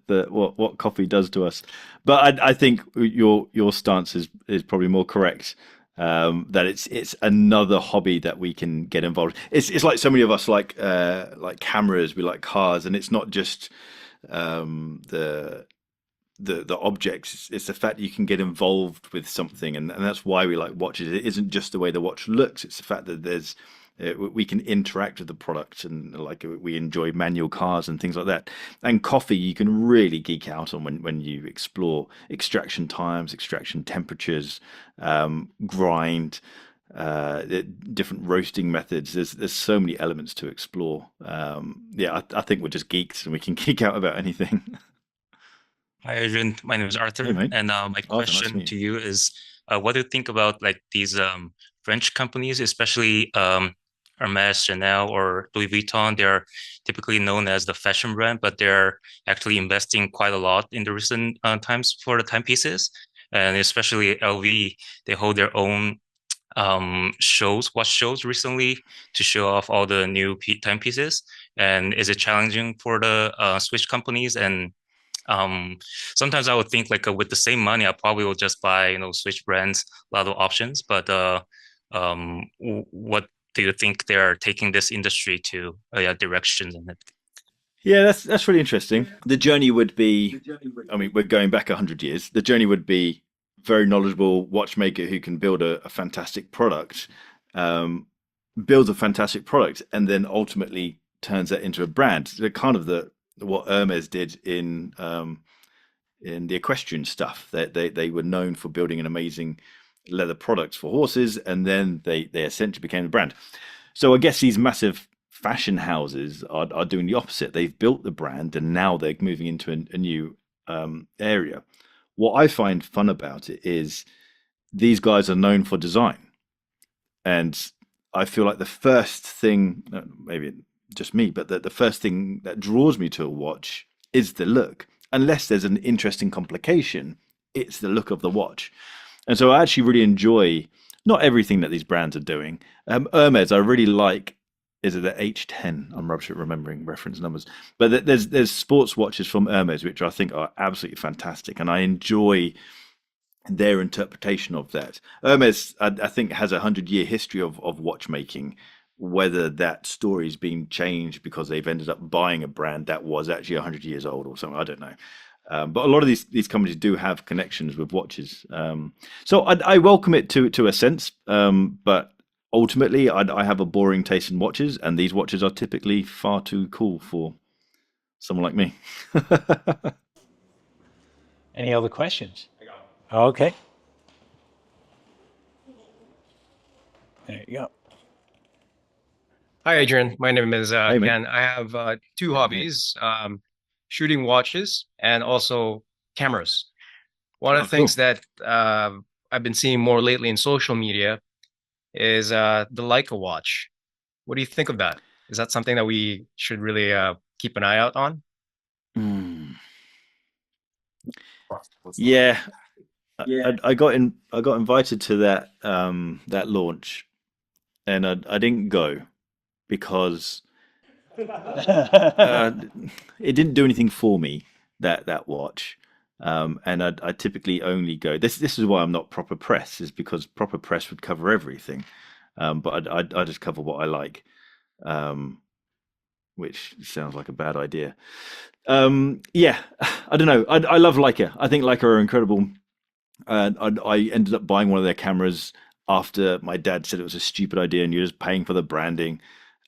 Speaker 2: what coffee does to us. But I think your stance is probably more correct. That it's another hobby that we can get involved. It's like so many of us like cameras, we like cars, and it's not just the objects. It's the fact that you can get involved with something, and that's why we like watches. It isn't just the way the watch looks. It's the fact that there's we can interact with the product, and like we enjoy manual cars and things like that. And coffee, you can really geek out on when you explore extraction times, extraction temperatures, grind, different roasting methods. There's so many elements to explore. I think we're just geeks and we can geek out about anything.
Speaker 9: Hi, Adrian. My name is Arthur,
Speaker 2: Hey, mate.
Speaker 9: and my
Speaker 2: Arthur, nice to
Speaker 9: question
Speaker 2: meet
Speaker 9: to you is, what do you think about like these French companies, especially Hermes, Chanel, or Louis Vuitton? They're typically known as the fashion brand, but they're actually investing quite a lot in the recent times for the timepieces, and especially LV. They hold their own watch shows recently to show off all the new timepieces. And is it challenging for the Swiss companies? And sometimes I would think like with the same money, I probably will just buy, Switch brands, a lot of options. But what do you think they're taking this industry to directions and everything?
Speaker 2: Yeah, that's really interesting. The journey would be, I mean, we're going back 100 years. The journey would be very knowledgeable watchmaker who can build a fantastic product, builds a fantastic product, and then ultimately turns that into a brand. They're kind of what Hermes did in the equestrian stuff. They were known for building an amazing leather products for horses, and then they essentially became a brand. So I guess these massive fashion houses are doing the opposite. They've built the brand, and now they're moving into a new area. What I find fun about it is these guys are known for design, and I feel like the first thing, maybe just me, but the first thing that draws me to a watch is the look. Unless there's an interesting complication, it's the look of the watch. And so I actually really enjoy not everything that these brands are doing. Hermes, I really like. Is it the H10? I'm rubbish at remembering reference numbers. But there's sports watches from Hermes which I think are absolutely fantastic, and I enjoy their interpretation of that. Hermes, I think, has a 100-year history of watchmaking. Whether that story's been changed because they've ended up buying a brand that was actually 100 years old or something, I don't know. But a lot of these companies do have connections with watches. So I welcome it to a sense, but ultimately I have a boring taste in watches, and these watches are typically far too cool for someone like me.
Speaker 1: Any other questions? Okay. There you go.
Speaker 10: Hi, Adrian. My name is
Speaker 2: Hey, mate.
Speaker 10: Ken. I have two hobbies, shooting watches and also cameras. One of the things that I've been seeing more lately in social media is the Leica watch. What do you think of that? Is that something that we should really keep an eye out on?
Speaker 2: Yeah. I got invited to that launch, and I didn't go because it didn't do anything for me, that watch. And I typically only go. This is why I'm not proper press, is because proper press would cover everything, but I just cover what I like, which sounds like a bad idea. Yeah, I don't know. I love Leica. I think Leica are incredible. I ended up buying one of their cameras after my dad said it was a stupid idea and you're just paying for the branding.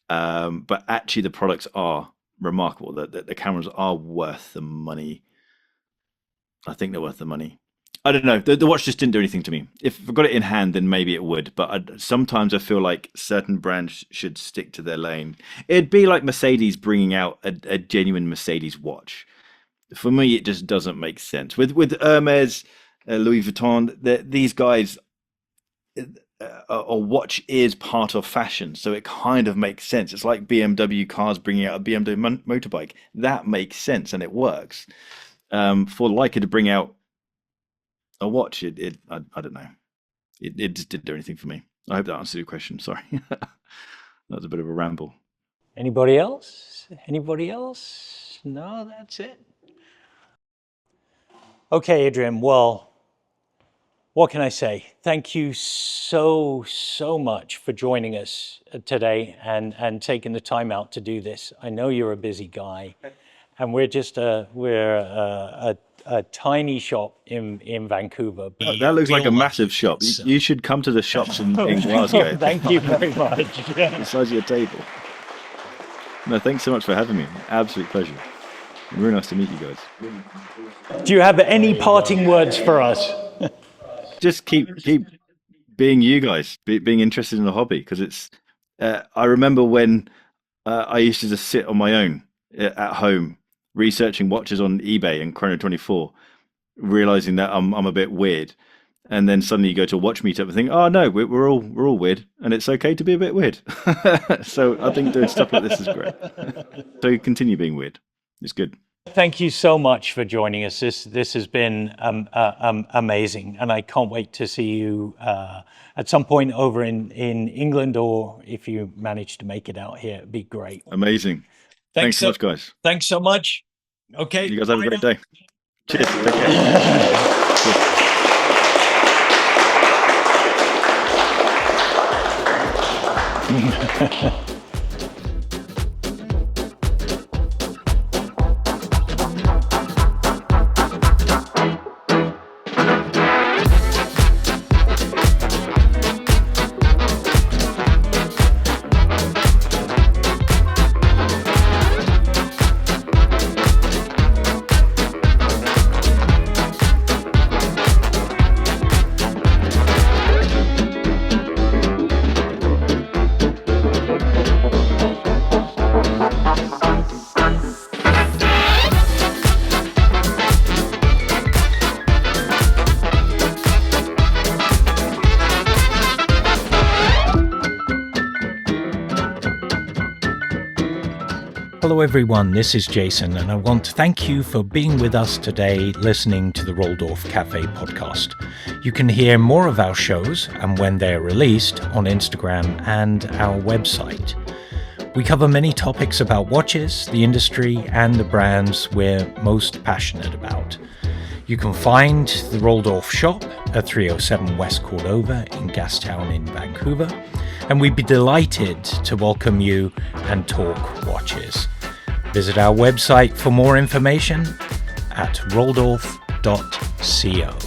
Speaker 2: But actually, the products are remarkable. The cameras are worth the money. I think they're worth the money. I don't know. The watch just didn't do anything to me. If I got it in hand, then maybe it would. But sometimes I feel like certain brands should stick to their lane. It'd be like Mercedes bringing out a genuine Mercedes watch. For me, it just doesn't make sense. With Hermes, Louis Vuitton, these guys, a watch is part of fashion, so it kind of makes sense. It's like BMW cars bringing out a BMW motorbike. That makes sense and it works. For Leica to bring out a watch, I don't know. It just didn't do anything for me. I hope that answered your question. Sorry. That was a bit of a ramble.
Speaker 1: Anybody else? Anybody else? No, that's it. Okay, Adrian. Well, what can I say? Thank you so much for joining us today and taking the time out to do this. I know you're a busy guy, and we're a tiny shop in Vancouver.
Speaker 2: That looks like a massive shop. You should come to the shops in Glasgow.
Speaker 1: Thank you very much.
Speaker 2: The size of your table. No, thanks so much for having me. Absolute pleasure. Really nice to meet you guys.
Speaker 1: Do you have any parting words for us?
Speaker 2: Just keep being you guys, being interested in the hobby, because it's. I remember when I used to just sit on my own at home researching watches on eBay and Chrono24, realizing that I'm a bit weird, and then suddenly you go to a watch meetup and think, oh no, we're all weird, and it's okay to be a bit weird. So I think doing stuff like this is great. So continue being weird. It's good.
Speaker 1: Thank you so much for joining us. This has been amazing, and I can't wait to see you at some point over in England, or if you manage to make it out here, it'd be great.
Speaker 2: Amazing. Thanks so much, guys.
Speaker 1: Thanks so much. Okay.
Speaker 2: You guys have a great day. Cheers. Take care.
Speaker 1: Hello everyone, this is Jason, and I want to thank you for being with us today listening to the Roldorf Cafe Podcast. You can hear more of our shows and when they're released on Instagram and our website. We cover many topics about watches, the industry, and the brands we're most passionate about. You can find the Roldorf shop at 307 West Cordova in Gastown in Vancouver, and we'd be delighted to welcome you and talk watches. Visit our website for more information at roldorf.co.